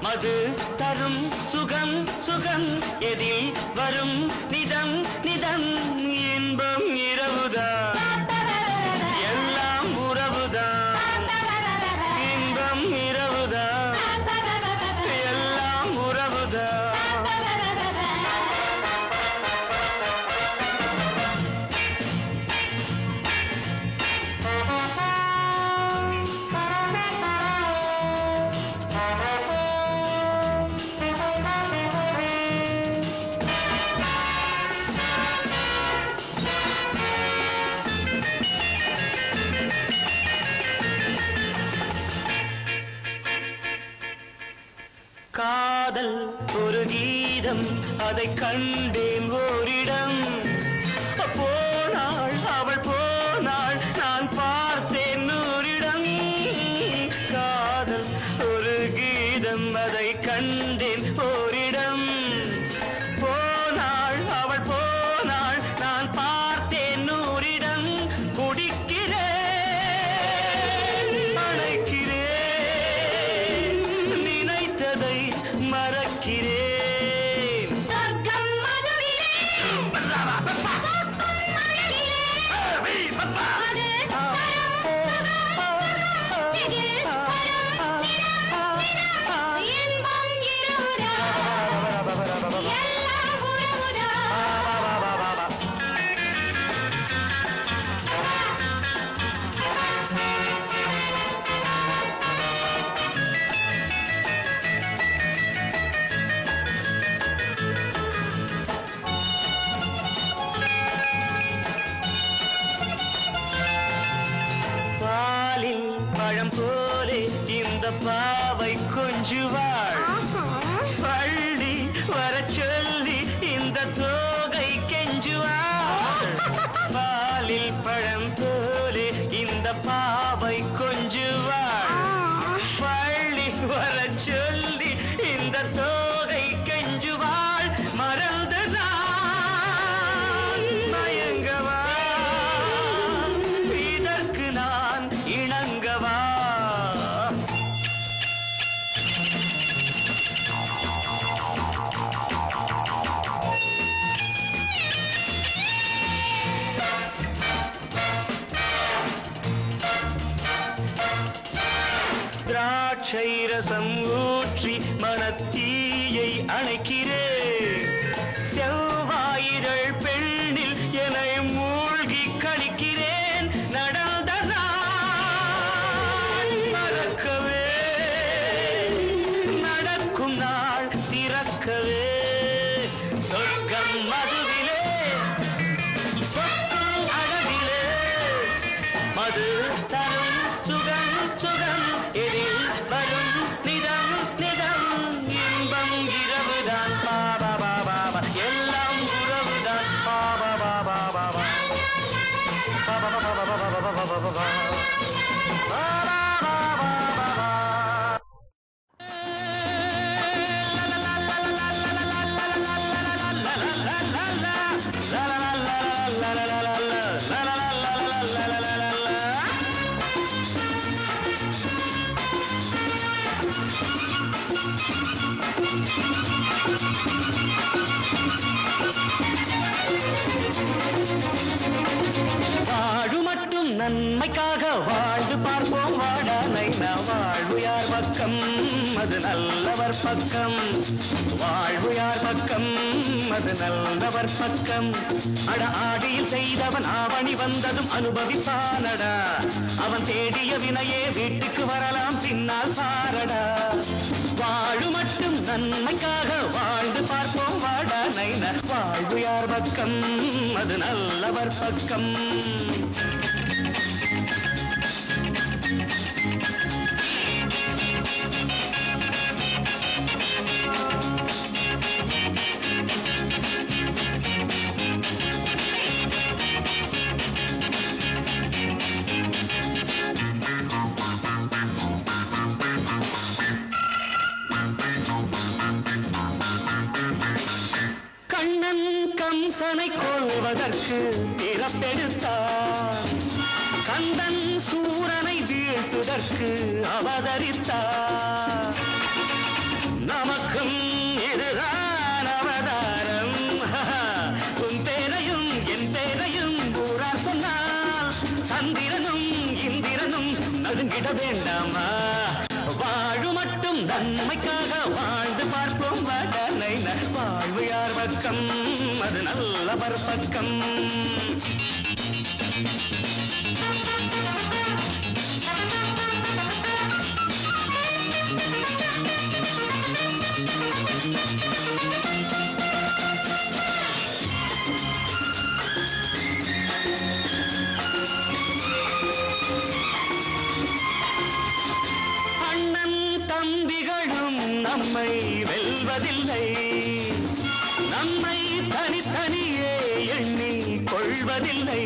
மது தரும் சுகம் சுகம் எதில் வரும் நிதம் நிதம் இன்பம் இரவுதான் எல்லாம் உறவுதான் இன்பம் இரவுதான் எல்லாம் உறவுதான் காதல் ஒரு கீதம் அதை கண்டேன் ஓரிடம் போனாள் அவள் போனாள் நான் பார்த்தேன் நூறிடம் காதல் ஒரு கீதம் அதை கண்டேன் ஓரிடம் போனாள் அவள் போனாள் நான் பார்த்தேன் நூறிடம் குடிக்கிறேன் அணைக்கிறேன் நினைத்ததை மறக்கிறேன் சொர்க்கம் மதுவிலே பழம் போலே இந்த பாவை கொஞ்சுவாள் பள்ளி வர சொல்லி இந்த தோகை கெஞ்சுவாள் பாலில் பழம் போலே இந்த பாவை கொஞ்சுவாள் பள்ளி வர சொல்லி இந்த தோகை கெஞ்சுவாள் மறந்து நான் மயங்கவா இதற்கு நான் இணங்கவா திராட்சை ரசம் ஊற்றி மனத்தீயை அணைக்கிறேன் செவ்வாயிரள் பெண்ணில் என்னை மூழ்கி கழிக்கிறேன் நடந்த நாள் மறக்கவே நடக்கும் நாள் திறக்கவே சொர்க்கம் மதுவிலே சொர்க்கம் அழகிலே மது தரும் சுகம் சுகம் எதில் வரும் நிதம் நிதம் இன்பம் இரவுதான் பாபா பாபா எல்லாம் உறவுதான் பாபா பாபா பாபா பாபா பாபா பாபா பாபா பாபா வாழு மட்டும் நன்மைக்காக வாழ்ந்து பார்ப்போம் வாடா நைனா வாழ்வு யார் பக்கம் அது நல்லவர் பக்கம் வாழ்வு யார் பக்கம் அது நல்லவர் பக்கம் அட ஆடியில் செய்தவன் ஆவணி வந்ததும் அனுபவிப்பானடா அவன் தேடிய வினையே வீட்டுக்கு வரலாம் பின்னால் பாரடா வாழு மட்டும் நன்மைக்காக வாழ்ந்து பார்ப்போம் வாடா நைனா வாழ்வு யார் பக்கம் அது நல்லவர் பக்கம் கண்ணன் கம்சனை கொள்வதற்கு பிறப்பெடுத்தார் கந்தன் சூரனை வீழ்த்துதற்கு அவதரித்தார் நமக்கும் இதுதான் அவதாரம் உன் பேரையும் என் பேரையும் ஊரார் சொன்னால் சந்திரனும் இந்திரனும் நடுங்கிட வேண்டாமா வாழு மட்டும் நன்மைக்காக வாழ்ந்து பார்ப்போம் வாடனை வாழ்வு யார் பக்கம் அது நல்லவர் பக்கம் தம்பிகளும் நம்மை வெல்வதில்லை நம்மை தனித்தனியே எண்ணி கொள்வதில்லை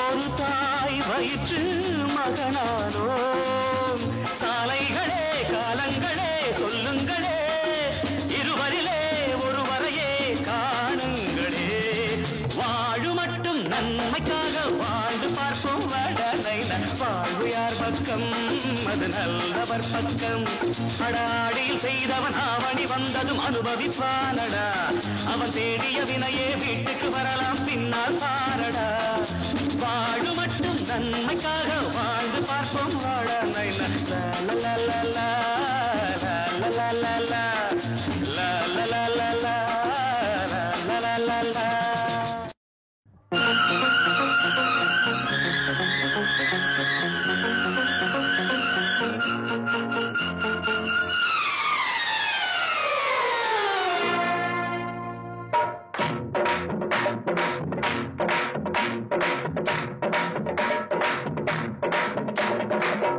ஒரு தாய் வயிற்று மகனானோ சாலைகளே காலங்களே சொல்லுங்களே இருவரிலே ஒருவரையே காணுங்களே வாழு மட்டும் நன்மைக்காக வாழ்ந்து பார்ப்போம் வாடனை வாழ்வு யார் பக்கம் அது நல்லவர் பக்கம் அடாடியில் செய்தவன் ஆவணி வந்ததும் அனுபவிப்பானடா அவன் தேடிய வினையே வீட்டுக்கு வரலாம் பின்னால் பாரடா வாழு மட்டும் நன்மைக்காக வாழ்ந்து பார்ப்போம் வாடனை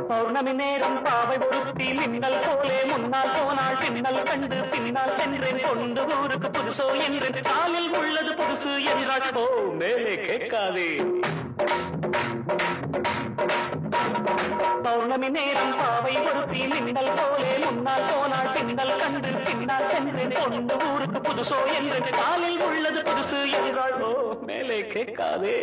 பௌர்ணமி நேரம் பாவை ஒருத்தி மின்னல் போலே முன்னால் போனாள் பின்னல் கண்டு பின்னால் சென்றேன் கொண்டு ஊருக்கு புதுசோ என்றேன் காலில் உள்ளது புதுசு என்றாள் போ மேலே கேட்காதே பௌர்ணமி நேரம் பாவை ஒருத்தி மின்னல் போலே முன்னால் போனாள் பின்னல் கண்டு பின்னால் சென்றேன் கொண்டு ஊருக்கு புதுசோ என்றேன் காலில் உள்ளது புதுசு என்றாள் போ மேலே கேட்காதே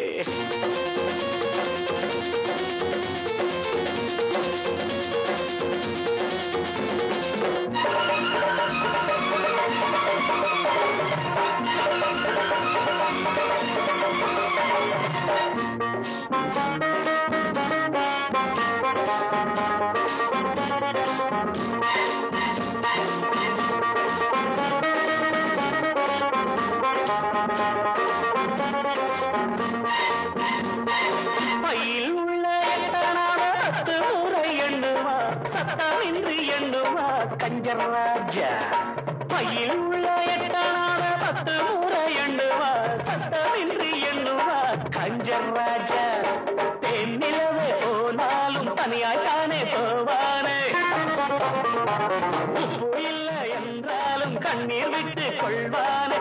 பையில் உள்ள எட்டனான 10 முறை எண்ணுவா சத்தமின்றி எண்ணுவா கஞ்சர் ராஜா பையில் உள்ள எட்டனான 10 முறை எண்ணுவா சத்தமின்றி எண்ணுவா கஞ்சர் ராஜா தென்னிலவே போனாலும் தனியாய்த்தானே போவானே உப்பு இல்லை என்றாலும் கண்ணீர் விட்டு கொள்வானே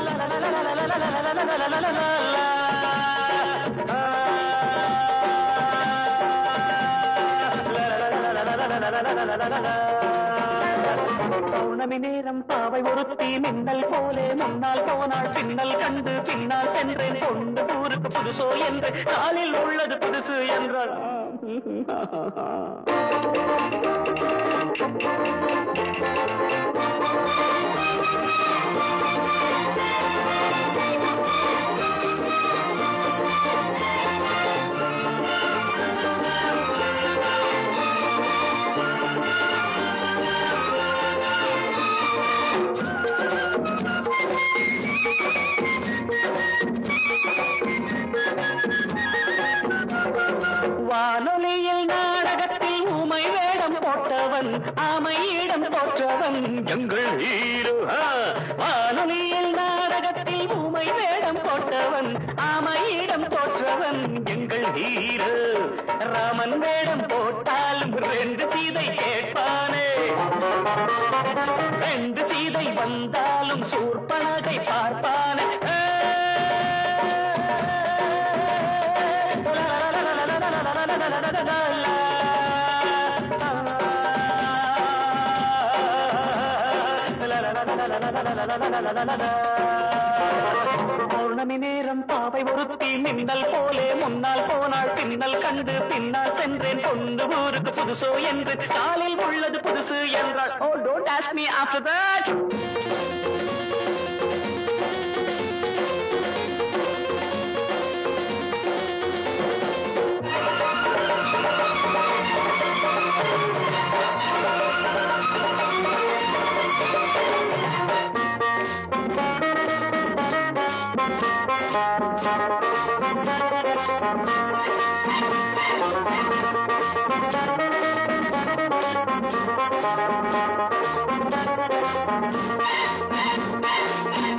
la la la la la la la la la la la la பௌர்ணமி நேரம் பாவை ஒருத்தி மின்னல் போலே முன்னால் போனாள் பின்னல் கண்டு பின்னால் சென்றேன் கொண்டு ஊருக்கு புதுசோ என்று காலில் உள்ளது புதுசு என்றாள் வானொலியில் நாடகத்தில் ஊமை வேடம் போட்டவன் ஆமையிடம் தோற்றவன் எங்கள் ஹீரோ வானொலியில் நாடகத்தில் ஊமை வேடம் போட்டவன் ஆமையிடம் தோற்றவன் எங்கள் ஹீரோ ராமன் வேடம் போட்டாலும் 2 சீதை கேட்பானே 2 சீதை வந்தாலும் சூர்பனகை பார்ப்பானே பௌர்ணமி நேரம் பாவை ஒருத்தி மின்னல் போலே முன்னால் போனாள் பின்னல் கண்டு பின்னால் சென்றேன் கொண்டு ஊருக்கு புதுசோ என்று காலில் உள்ளது புதுசு என்றாள் Oh, don't ask me after that.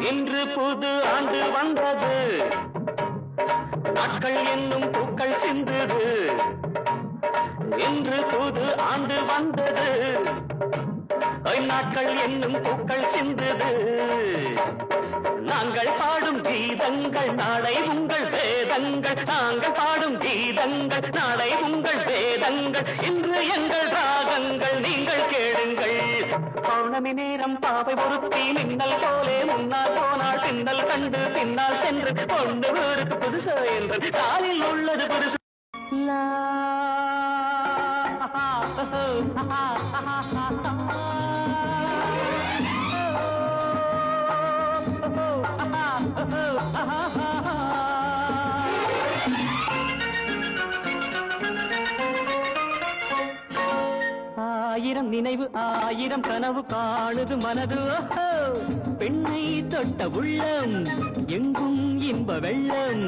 இன்று புது ஆண்டு வந்தது நாட்கள் என்னும் பூக்கள் சிந்தது இன்று புது ஆண்டு வந்தது நாட்கள் என்னும் பூக்கள் சிந்தது நாங்கள் பாடும் கீதங்கள் நாளை உங்கள் வேதங்கள் நாங்கள் பாடும் கீதங்கள் நாளை உங்கள் வேதங்கள் இன்று எங்கள் ராகங்கள் நீங்கள் கேளுங்கள் பௌர்ணமி நேரம் பாவை ஒருத்தி மின்னல் போலே முன்னால் போனாள் பின்னல் கண்டு பின்னால் சென்று கொண்டு ஊருக்கு புதுசு என்று காலில் உள்ளது புதுசு ஆயிரம் நினைவு ஆயிரம் கனவு காணுது மனது பெண்ணை தொட்ட உள்ளம் எங்கும் இன்ப வெள்ளம்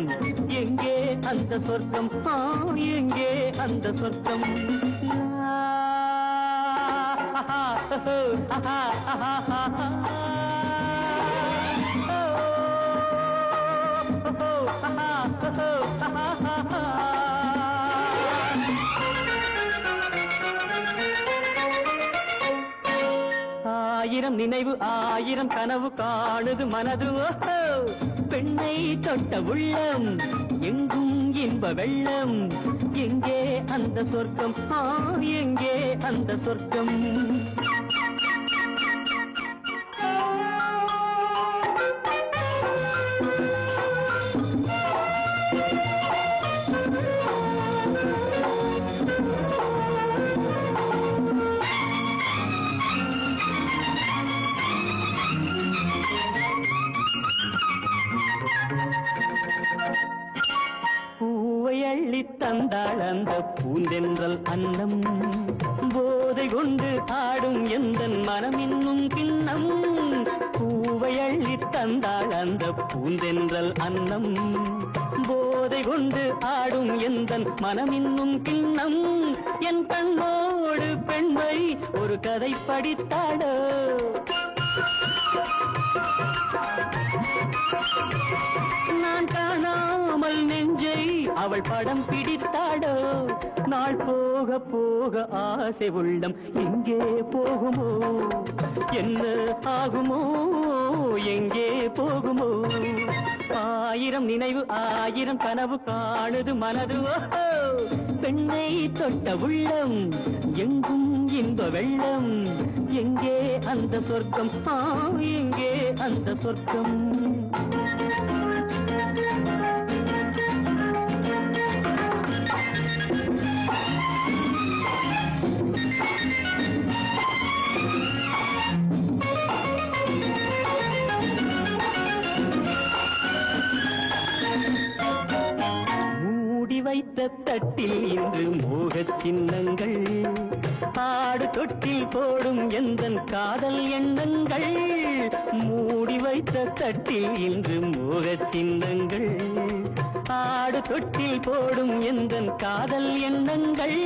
எங்கே அந்த சொர்க்கம் எங்கே அந்த சொர்க்கம் ஆயிரம் நினைவு ஆயிரம் கனவு காணுது மனது பெண்ணை தொட்ட உள்ளம் எங்கும் இன்ப வெள்ளம் எங்கே அந்த சொர்க்கம் எங்கே அந்த சொர்க்கம் தந்தாள் அந்த பூந்தென்றல் அன்னம் போதை கொண்டு ஆடும் எந்தன் மனம் இன்னும் கிண்ணம் பூவை அள்ளி தந்தாள் அந்த பூந்தென்றல் அன்னம் போதை கொண்டு ஆடும் எந்தன் மனம் இன்னும் கிண்ணம் என் கண்ணோடு பெண்மை ஒரு கதை படித்தாடோ நான் காணாமல் நெஞ்சை அவள் படம் பிடித்தாடோ நாள் போக போக ஆசை உள்ளம் எங்கே போகுமோ என்ன ஆகுமோ எங்கே போகுமோ ஆயிரம் நினைவு ஆயிரம் கனவு காணுது மனது பெண்ணை தொட்ட உள்ளம் எங்கும் இன்ப வெள்ளம் எங்கே அந்த சொர்க்கம் எங்கே அந்த சொர்க்கம் வைத்த தட்டில் இன்று மோகச் சின்னங்கள் ஆடு தொட்டில் போடும் எந்தன் காதல் எண்ணங்கள் மூடி வைத்த தட்டில் இன்று மோகச் சின்னங்கள் ஆடு தொட்டில் போடும் எந்தன் காதல் எண்ணங்கள்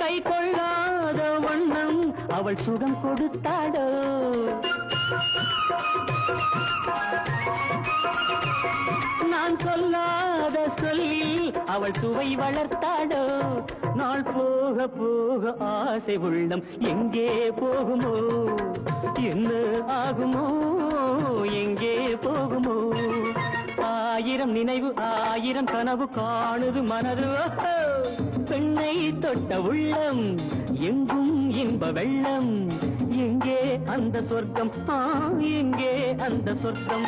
கை கொள்ளாத வண்ணம் அவள் சுகம் கொடுத்தாடோ நான் சொல்லாத சொல்லில் அவள் சுவை வளர்த்தாடோ நாள் போக போக ஆசை உள்ளம் எங்கே போகுமோ என்ன ஆகுமோ எங்கே போகுமோ ஆயிரம் நினைவு ஆயிரம் கனவு காணுது மனது பெண்ணை தொட்ட உள்ளம் எங்கும் இன்ப வெள்ளம் எங்கே அந்த சொர்க்கம் எங்கே அந்த சொர்க்கம்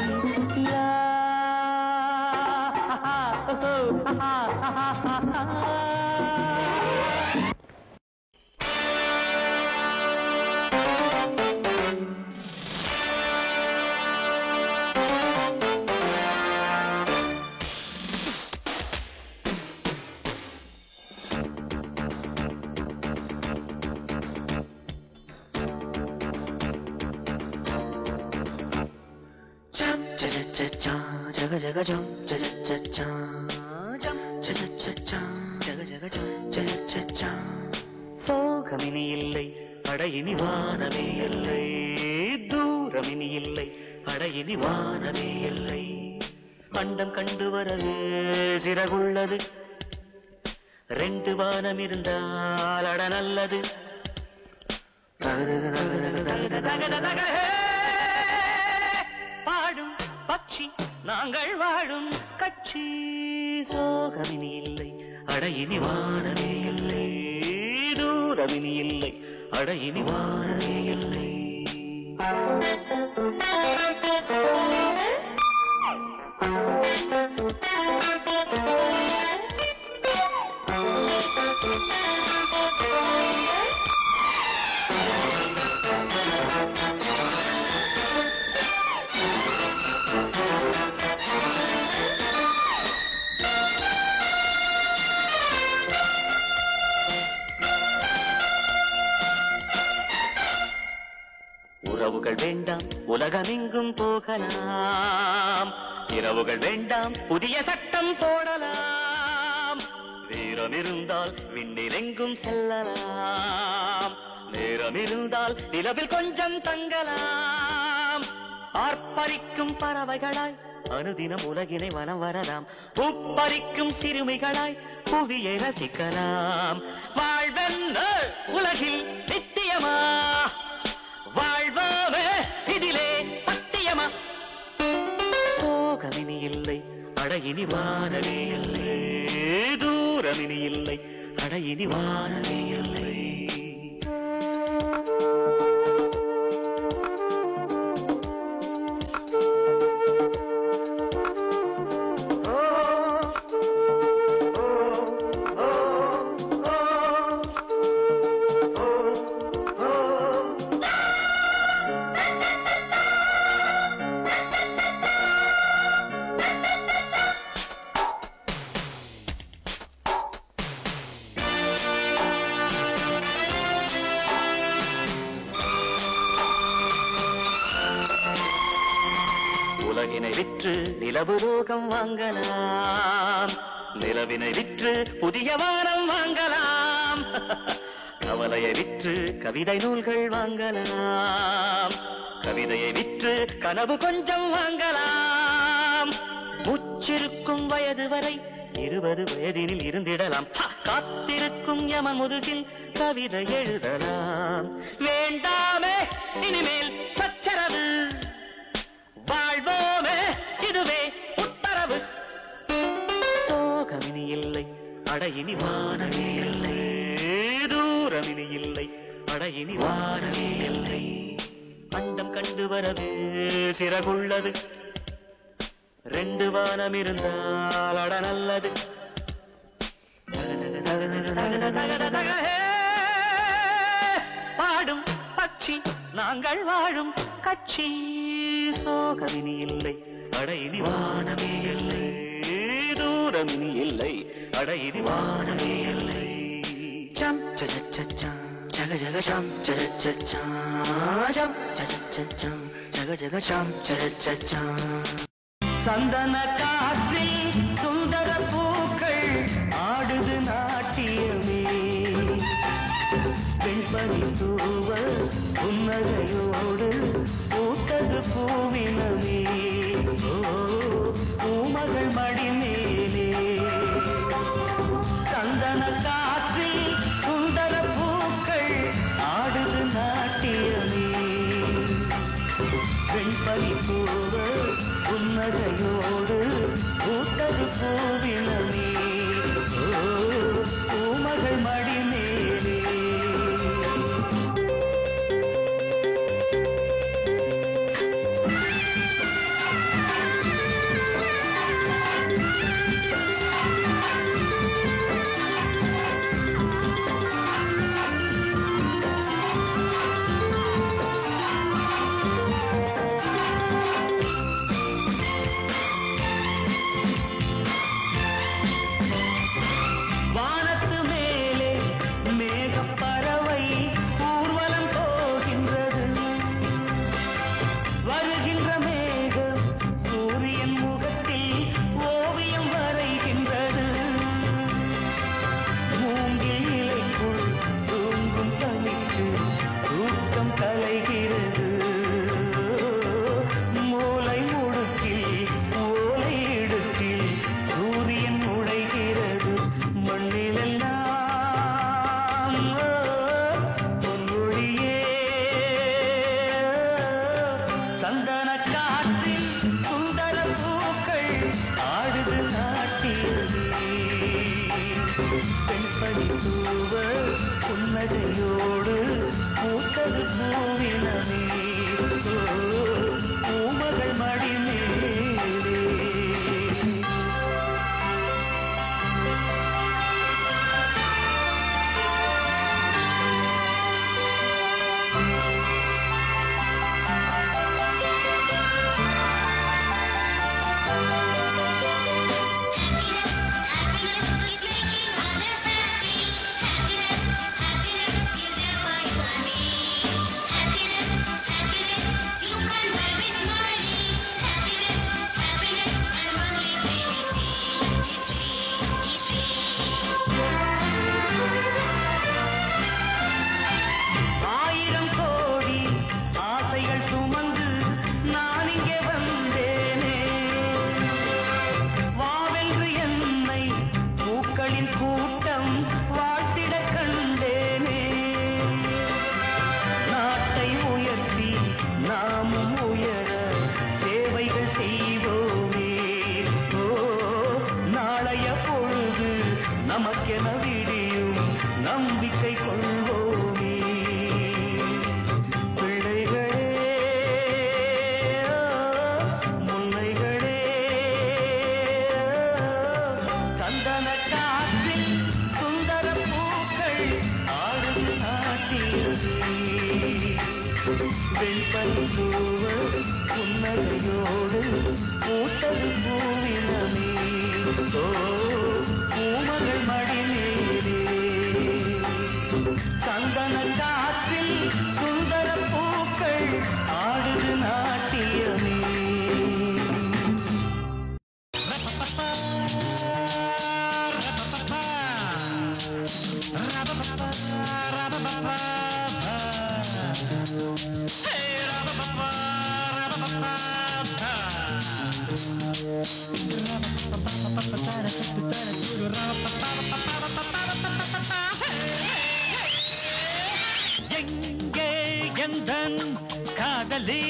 jaga jaga jam jaga jaga jam jaga jaga jaga jaga jam jaga jaga சோகமினி இல்லை அடையினி வானமே இல்லை தூரமினி இல்லை அடையினி வானமே இல்லை அண்டம் கண்டு வரது சிறகுள்ளது ரெண்டு வானம் இருந்தால் அட நல்லது பாடும் பட்சி நாங்கள் வாழும் கட்சி சோகமினி இல்லை அடையினி வானமே இல்லை தூரமினி இல்லை அடையினி வானமே இல்லை உறவுகள் வேண்டாம் உலகமெங்கும் போகலாம் இரவுகள் வேண்டாம் புதிய சட்டம் போடலாம் வீரம் இருந்தால் விண்ணிலெங்கும் செல்லலாம் நேரம் இருந்தால் நிலவில் கொஞ்சம் தங்கலாம் ஆர்ப்பரிக்கும் பறவைகளாய் அனுதினம் உலகினை வலம் வரலாம் பூப்பறிக்கும் சிறுமிகளாய் புவியை ரசிக்கலாம் வாழ்வென்ன உலகில் நித்தியமா வாழ்வோமே இதிலே பத்தியமா சோகமினி இல்லை அடையினி வானமே இல்லை தூரமினி இல்லை அடையினி வானமே இல்லை உலகினை விற்று நிலவு லோகம் வாங்கலாம் நிலவினை விற்று புதிய வானம் வாங்கலாம் கவலையை விற்று கவிதை நூல்கள் வாங்கலாம் கவிதையை விற்று கனவு கொஞ்சம் வாங்கலாம் முச்சிருக்கும் வயது வரை 20 வயதினில் இருந்திடலாம் காத்திருக்கும் யம முதுகில் கவிதை எழுதலாம் வேண்டாமே இனிமேல் சச்சரவு வாழ்வோமே இதுவே உத்தரவு சோகமினி இல்லை அடையினி வானமே இல்லை தூரமினி இல்லை அடையினி வானமே எல்லை அண்டம் கண்டு வரவே சிறகுள்ளது ரெண்டு வானம் இருந்தால் அட நல்லது பாடும் பட்சி நாங்கள் வாழும் கட்சி சோகமினி இல்லை அடையினி வானமே இல்லை தூரமினி இல்லை அடையினி வானமே இல்லை சம் சச்சச்சம் ஜக ஜக சம் சச்சச்சம் சம் சச்சச்சம் ஜக ஜக சம் சச்சச்சம் சந்தன காற்றில் சுந்தர பூக்கள் ஆடுது நாட்டியமே பெண்பணி தூவ புன்னகையோடு பூத்தது பூவினமே பூமகள் மடி மேலே சந்தன காற்றில் சுந்தர பூக்கள் ஆடுது நாட்டியமே பெண்பணி தூவ புன்னகையோடு பூத்தது பூவினமே பூமகள் மடி மேலே புன்னகையோடு பூத்தது பூவினமே பூமகள் மடி மேலே நமக்கென விடியும் நம்பிக்கை கொள்வோமே பிள்ளைகளே முல்லைகளே சந்தன காற்றில் சுந்தர பூக்கள் ஆடும் நாட்டியமே வெண்பனி பூவ புன்னகையோடு பூத்தது பூவினமே பூமகள் மடி மேலே சந்தன காற்றில் சுந்தர பூக்கள் ஆடுது நாட்டியமே எங்கே எந்தன் காதலி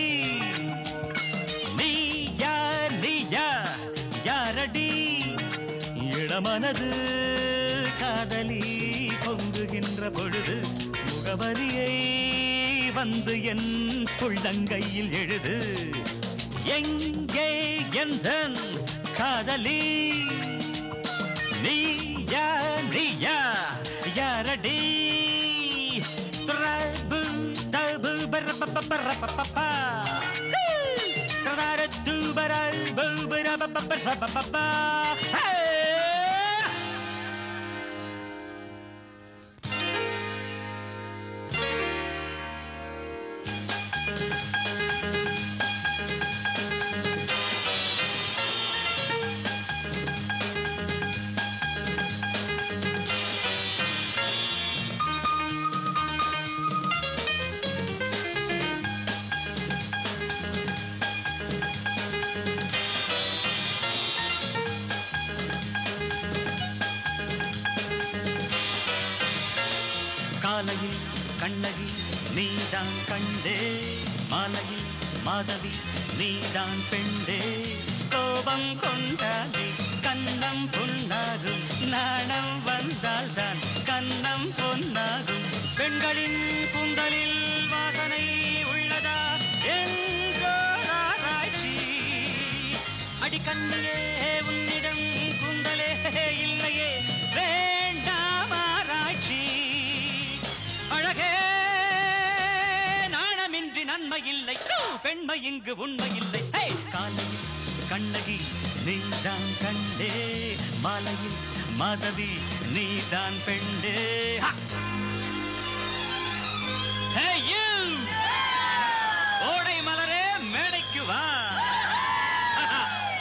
நீயா நீயா யாரடி இளமனது காதலி பொங்குகின்ற பொழுது முகம் முகவரியை வந்து என் உள்ளங்கையில் எழுது. எங்கே எந்தன் காதலி? நீயா நீயா யாரடி? பிரபு தபு பரபபபரபபபா தரது பரபு பரபபபரபபபா. காலையில் கண்ணகி நீதான் கண்டே, மாலையில் மாதவி நீதான் பெண்டே. கோபம் கொண்டாலே கண்ணம் பொன்னாகும், நாணம் வந்தால்தான் கண்ணம் பொன்னாகும். பெண்களின் கூந்தலில் வாசனை உள்ளதா என்றாராய்ச்சி. அடிக்கண்ணியே உன்னிடம் கூந்தலே இல்லையே, வேண்டாமாராய்ச்சி. அழகே நாணமின்றி நன்மை இல்லை, பெண்மை இங்கு உண்மை இல்லை. காலையில் கண்ணகி நீதான் கண்டே, மாலையில் மாதவி நீதான் பெண்டே. ஓடை மலரே மேடைக்கு வா,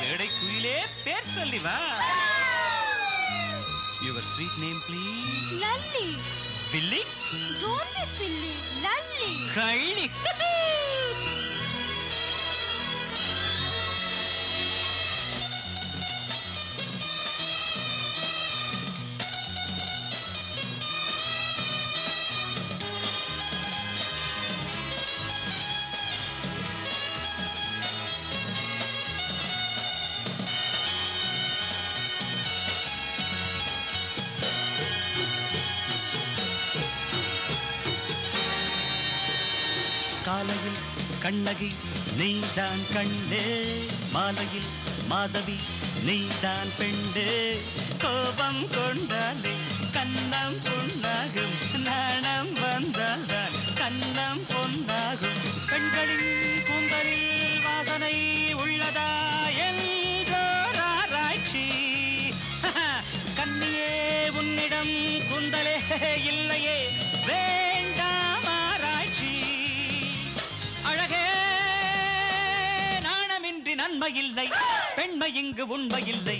மேடை குயிலே பேர் சொல்லி வா. Your sweet name please? Lalli. Billy? Don't be silly. Lalli. Kylie. காலையில் கண்ணகி நீதான் கண்டே, மாலையில் மாதவி நீதான் பெண்டே. கோபம் கொண்டாலே கண்ணம் பொன்னாகும், நாணம் வந்தால்தான் கண்ணம் பொன்னாகும். பெண்களின் கூந்தலில் வாசனை உள்ளதா என்றாராய்ச்சி. கண்ணியே உன்னிடம் கூந்தலே இல்லையே, வேண்டாமாராய்ச்சி. அழகே நாணமின்றி நன்மை இல்லை, பெண்மை இங்கு உண்மை இல்லை.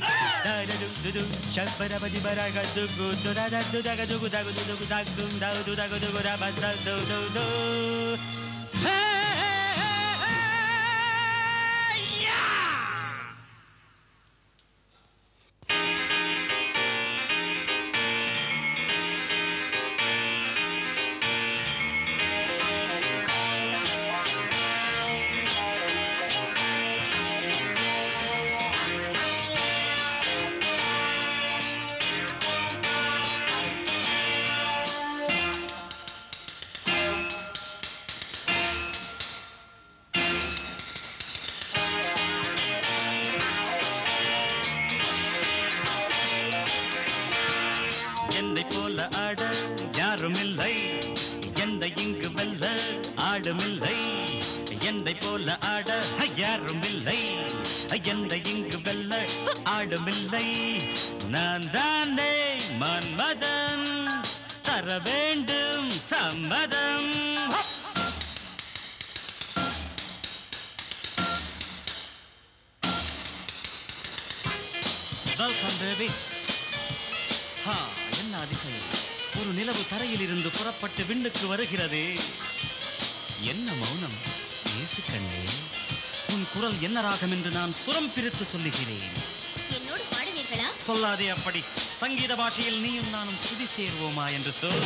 என்னை போல ஆட யாருமில்லை, என்னை இங்கு வெல்ல ஆடுமில்லை. என்னை போல ஆட யாருமில்லை, என்னை இங்கு வெல்ல ஆடுமில்லை. நான் தானே மன்மதன், தர வேண்டும் சம்மதம். Welcome baby. என்ன அதிசயம், ஒரு நிலவு தரையில் இருந்து புறப்பட்டு விண்ணுக்கு வருகிறது. என்ன மௌனம் இயேசு கண்ணே, உன் குரல் என்ன ராகம் என்று நான் சுரம் பிரித்து சொல்லுகிறேன். என்னோடு பாடுவீர்களா? சொல்லாதே அப்படி. சங்கீத பாஷையில் நீயும் நானும் சுதி சேர்வோமா என்று சொல்.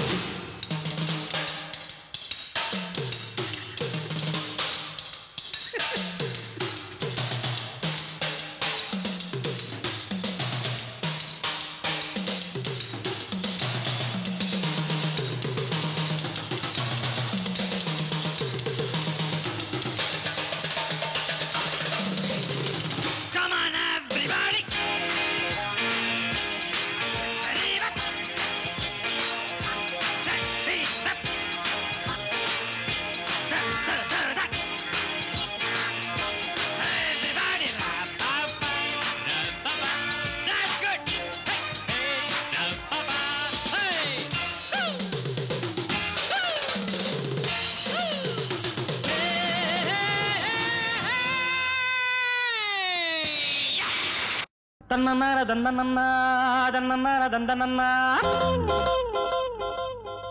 தன்னன்னார தந்தனன்னா தன்னன்னார தந்தனன்னா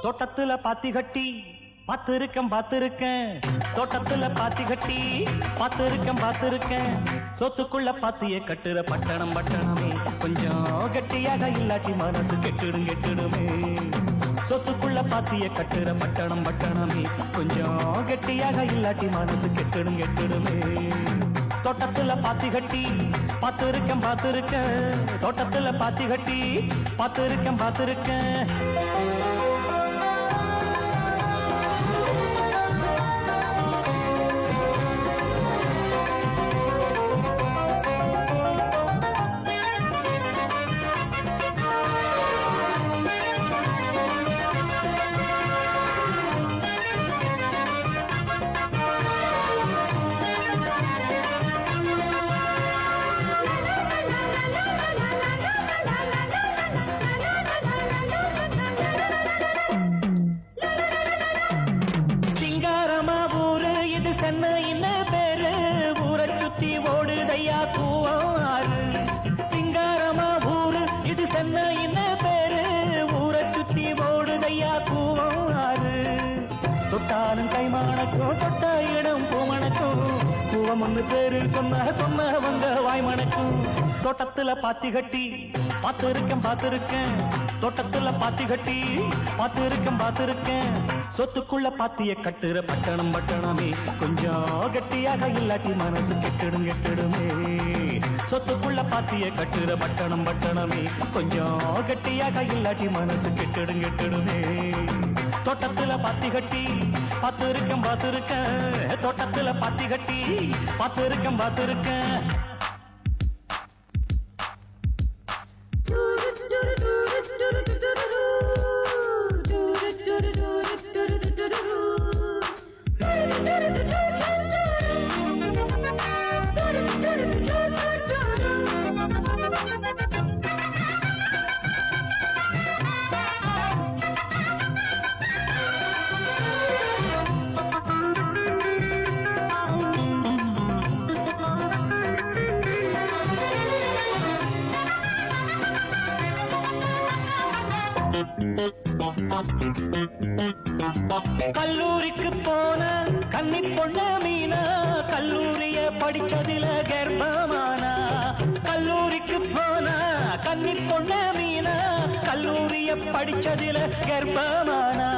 தோட்டத்துல பாத்தி கட்டி பாத்திருக்கேன் தோட்டத்துல பாத்தி கட்டி பாத்திருக்கேன் சொத்துக்குள்ள பாத்திய கட்டுற பட்டணமே கொஞ்சம் கெட்டியாக இல்லாட்டி மனசு கெட்டுடுமே சொத்துக்குள்ள பாத்திய கட்டுற பட்டணமே கொஞ்சம் கெட்டியாக இல்லாட்டி மனசு கெட்டுடுமே தோட்டத்துல பாத்தி கட்டி பாத்திருக்கேன் தோட்டத்துல பாத்தி கட்டி பாத்திருக்கேன் சிங்காரமா ஊரு இது சென்னை என்ன பேரு ஊரை சுத்தி ஓடுதையா கூவம் ஆறு தொட்டாலும் கைமானக்கும் தொட்ட இடம் பூமணக்கும் கூவம் ஒண்ணு பேரு சொன்னவங்க வாய்மணக்கும் தோட்டத்துல பாத்தி கட்டி பாத்திருக்கேன் தோட்டத்துல பாத்தி கட்டி பாத்திருக்கேன் சொத்துக்குள்ள பாத்திய கட்டுற பட்டணமே கொஞ்சம் கெட்டியாக இல்லாட்டி மனசு கெட்டுடுமே சொத்துக்குள்ள பாத்திய கட்டுற பட்டணமே கொஞ்சம் கெட்டியாக இல்லாட்டி மனசு கெட்டுடுமே தோட்டத்துல பாத்தி கட்டி பாத்திருக்கேன் தோட்டத்துல பாத்தி கட்டி பாத்திருக்கேன் கல்லூரிக்கு போன கன்னி பொண்ண மீனா கல்லூரிய படிச்சதில கர்ப்பமானா கல்லூரிக்கு போன கன்னி பொண்ண மீனா கல்லூரிய படிச்சதில கர்ப்பமானா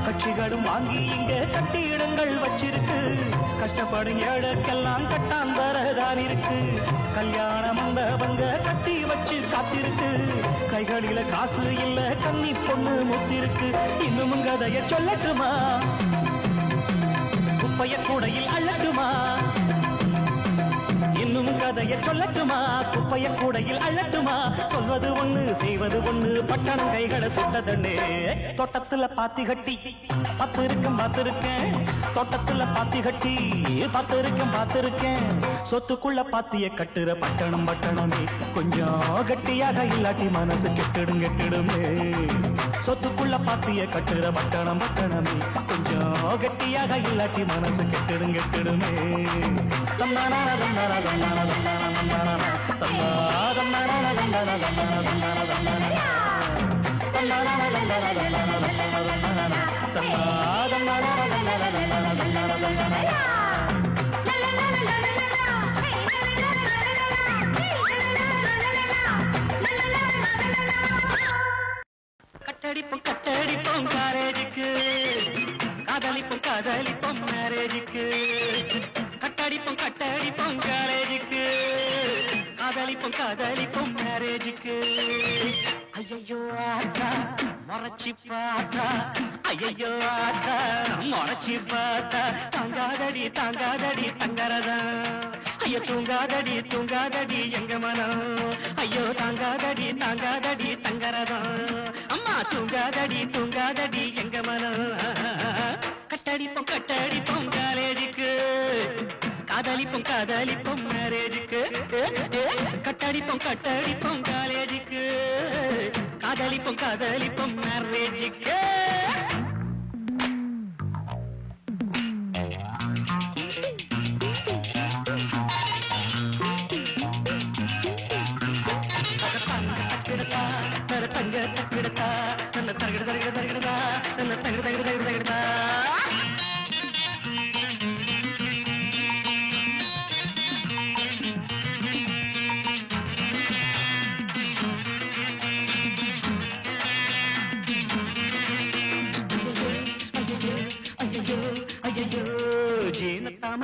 கட்சிகளும் வாங்கி இங்க கட்டிடங்கள் வச்சிருக்கு கஷ்டப்படும் ஏழைக்கெல்லாம் கட்டாந்தரதான் இருக்கு கல்யாண மண்டபங்க கட்டி வச்சு காத்திருக்கு கைகளில காசு இல்ல கன்னி பொண்ணு முத்திருக்கு இன்னும் கதைய சொல்லட்டுமா குப்பைய கூடையில் அள்ளட்டுமா இன்னும் கதைய சொல்லட்டுமா குப்பைய கூடையில் அள்ளட்டுமா சொல்வது ஒண்ணு செய்வது ஒண்ணு பட்டணம் கைகளை சுட்டதண்ணே தோட்டத்துல பாத்தி கட்டி பாத்திருக்கேன் தோட்டத்துல பாத்தி கட்டி பாத்திருக்கேன் சொத்துக்குள்ள பாத்திய கட்டுற பட்டணமே கொஞ்சம் கட்டியாக இல்லாட்டி மனசு கெட்டுடுமே சொத்துக்குள்ள பாத்திய கட்டுற பட்டணமே கொஞ்சம் கட்டியாக இல்லாட்டி மனசு கெட்டுடுமே கட்டடிப்போம் காலேஜுக்கு காதலிப்போம் மேரேஜுக்கு கட்டடிப்போம் காலேஜுக்கு காதலிப்போம் மேரேஜுக்கு ஐயோ ஆத்தா முறைச்சி பார்த்தா ஐயோ ஆத்தா முறைச்சி பார்த்தா தாங்காதடி தங்கரதா ஐயோ தூங்காதடி எங்க மனம் ஐயோ தாங்காதடி தங்கரதா அம்மா தூங்காதடி எங்க மனம் கட்டடிப்போம் காலேஜுக்கு காதலிப்போம் மேரேஜுக்கு கட்டடிப்போம் காலேஜுக்கு காதலிப்போம் மேரேஜுக்கு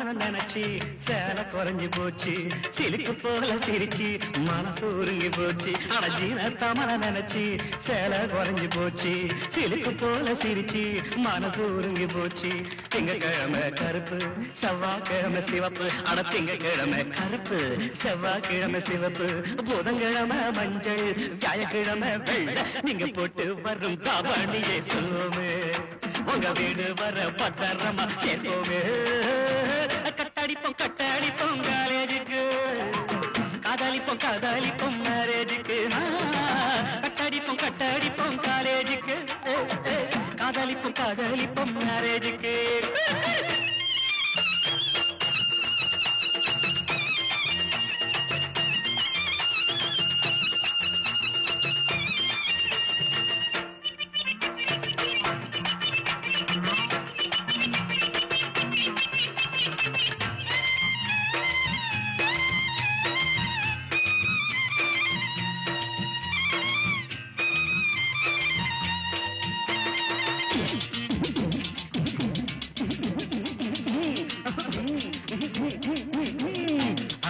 தமன நினைச்சு சேலை குறைஞ்சு போச்சு சிலுக்கு போல சிரிச்சு மனசு உருங்கி போச்சு அடஜீன தமன நினைச்சு சேலை குறைஞ்சு போச்சு சிலுக்கு போல சிரிச்சு மனசு உருங்கி போச்சு திங்கக்கிழமை கருப்பு செவ்வாய்க்கிழமை சிவப்பு அட திங்கக்கிழமை கருப்பு செவ்வாய்க்கிழமை சிவப்பு புதன்கிழமை மஞ்சள் வியாழக்கிழமை வெள்ளை நீங்க போட்டு வரும் தாவணியை சொல்லுவோமே உங்க வீடு வர பத்திரமா சேர்ப்போமே கட்டடிப்போம் காலேஜுக்கு காதலிப்போம் மேரேஜுக்கு கட்டடிப்போம் காலேஜுக்கு காதலிப்போம் மேரேஜுக்கு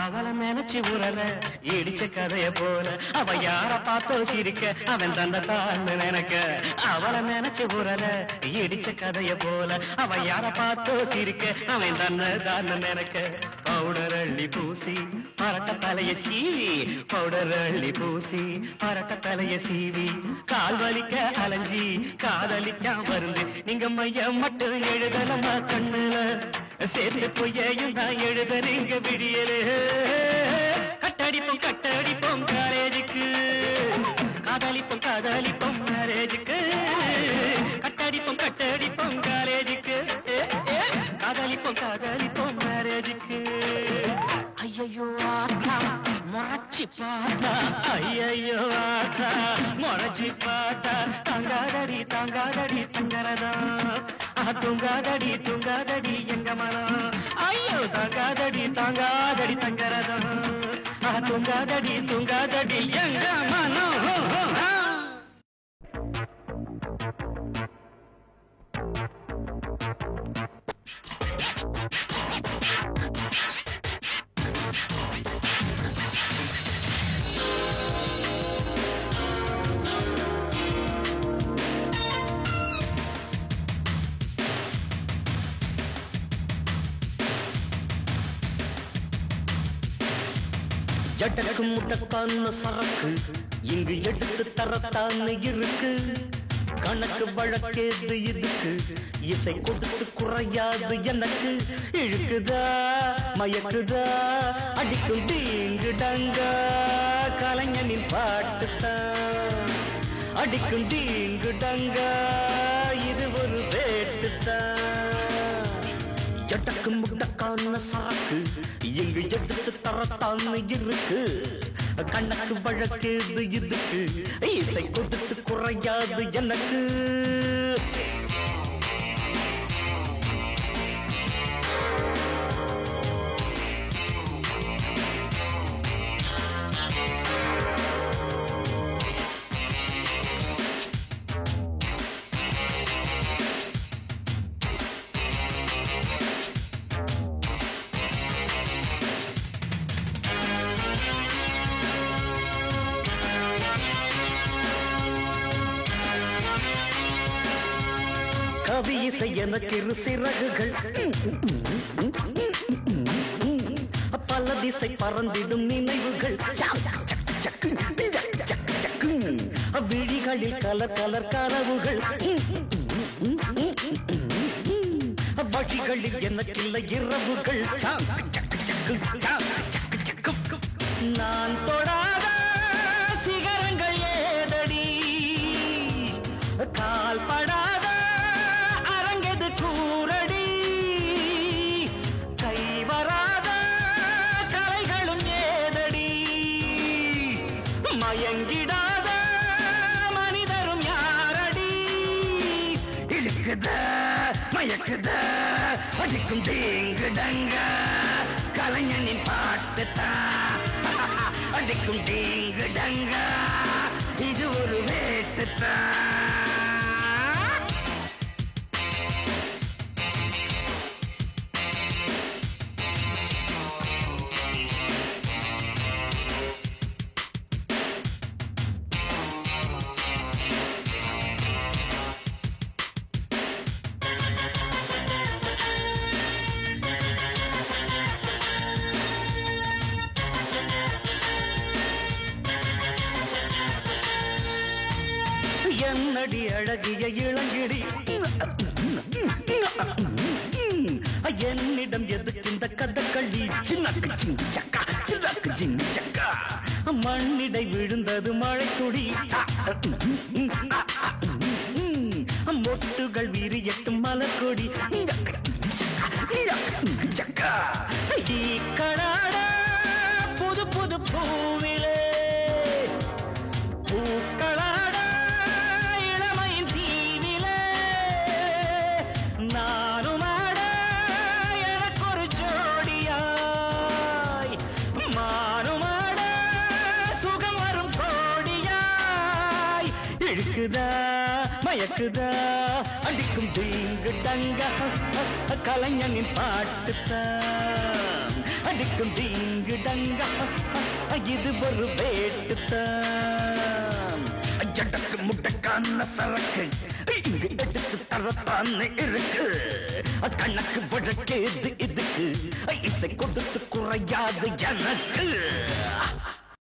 அவளை நினைச்சு உரல இடிச்ச கதைய போல அவ யார பார்த்தோ சிரிக்க அவன் தந்த தாழ்ந்து நினைக்க அவளை நினைச்சு உரல இடிச்ச கதைய போல அவ யார பார்த்தோ சிரிக்க அவன் தந்த தாழ்ந்து நினைக்க பவுடர் அள்ளி பூசி பரட்ட தலைய சீவி பவுடர் அள்ளி பூசி பரட்ட தலைய சீவி கால் வலிக்க அலைஞ்சி காதலிச்சா வருந்து நீங்க மையம் மட்டும் எழுதலமா கண்ணுல சேர்ந்து பொய்யையும் நான் எழுதறீங்க விடியலே கட்டடிப்போம் காலேஜுக்கு காதலிப்போம் மேரேஜுக்கு கட்டடிப்போம் காலேஜுக்கு காதலிப்போம் மேரேஜுக்கு ஐயோ ஆத்தா முறைச்சி பாட்டா ஐயோ ஆத்தா முறைச்சி பாட்டா தங்காதடி தங்கரதா தூங்காதடி எங்க மனம் ஐயோ தங்காதடி தங்கரதா தூங்காதடி எங்க மனம் எட்டக்கு முட்டக்கான சரக்கு இங்கு எடுத்து தரத்தான்னு இருக்கு கணக்கு வழக்கேது இதுக்கு இசை கொடுத்து குறையாது எனக்கு இழுக்குதா மயக்குதா அடிக்கும் தீங்கு டங்கா கலைஞனின் பாட்டுத்தான் அடிக்கும் தீங்கு டங்கா இது ஒரு வேட்டுத்தான் எட்டக்கு முட்டக்கான சாக்கு எங்கு எடுத்து தரத்தான்னு இருக்கு கண்ணக்கு வழக்கேது இதுக்கு இசை கொடுத்து குறையாது எனக்கு கவி இசை எனக்கு இரு சிறகுகள் பல திசை பறந்திடும் நினைவுகள் விழிகளில் கலர் கனவுகள் வழிகளில் எனக்கில்லை இரவுகள் நான் தொடாத சிகரங்கள் ஏதடி கால் படாத அரங்கது கூரடி கை வராத கலைகளும் ஏதடி மயங்கிடாத மனிதரும் யாரடி இழுக்குத மயக்குத அடிக்கும் தீங்குடங்க கலைஞனின் பாட்டுத்தான் அடிக்கும் தீங்குடங்க இது ஒரு வேட்டுத்தான் என்னடி அழகிய இளங்கிடி என்னிடம் எதுக்கு இந்த கதகளி சின்னக்கு சிங்கு சக்கா சின்னக்கு சிங்கு சக்கா மண்ணிடை விழுந்தது மழை துளி மொட்டுகள் விரியட்டும் மலர்கொடி சக்கா கடாடா புது புது பூவிலே பூக்களாடா இளமையின் தீவிலே நானும் ஆட எனக்கு ஒரு ஜோடியாய் மானும் ஆட சுகம் வரும் கோடியாய் இழுக்குதா மயக்குதா அடிக்கும் தீங்கு தங்க கலைஞனின் பாட்டுத்தான் அடிக்கும் தீங்கு டங்க இது ஒரு வேட்டுத்தான் ஜடக்கு முட்டைக்கான சரக்கு இங்கு எடுத்து தரத்தானே இருக்கு கணக்கு வழக்கேது இதுக்கு இசை கொடுத்து குறையாது எனக்கு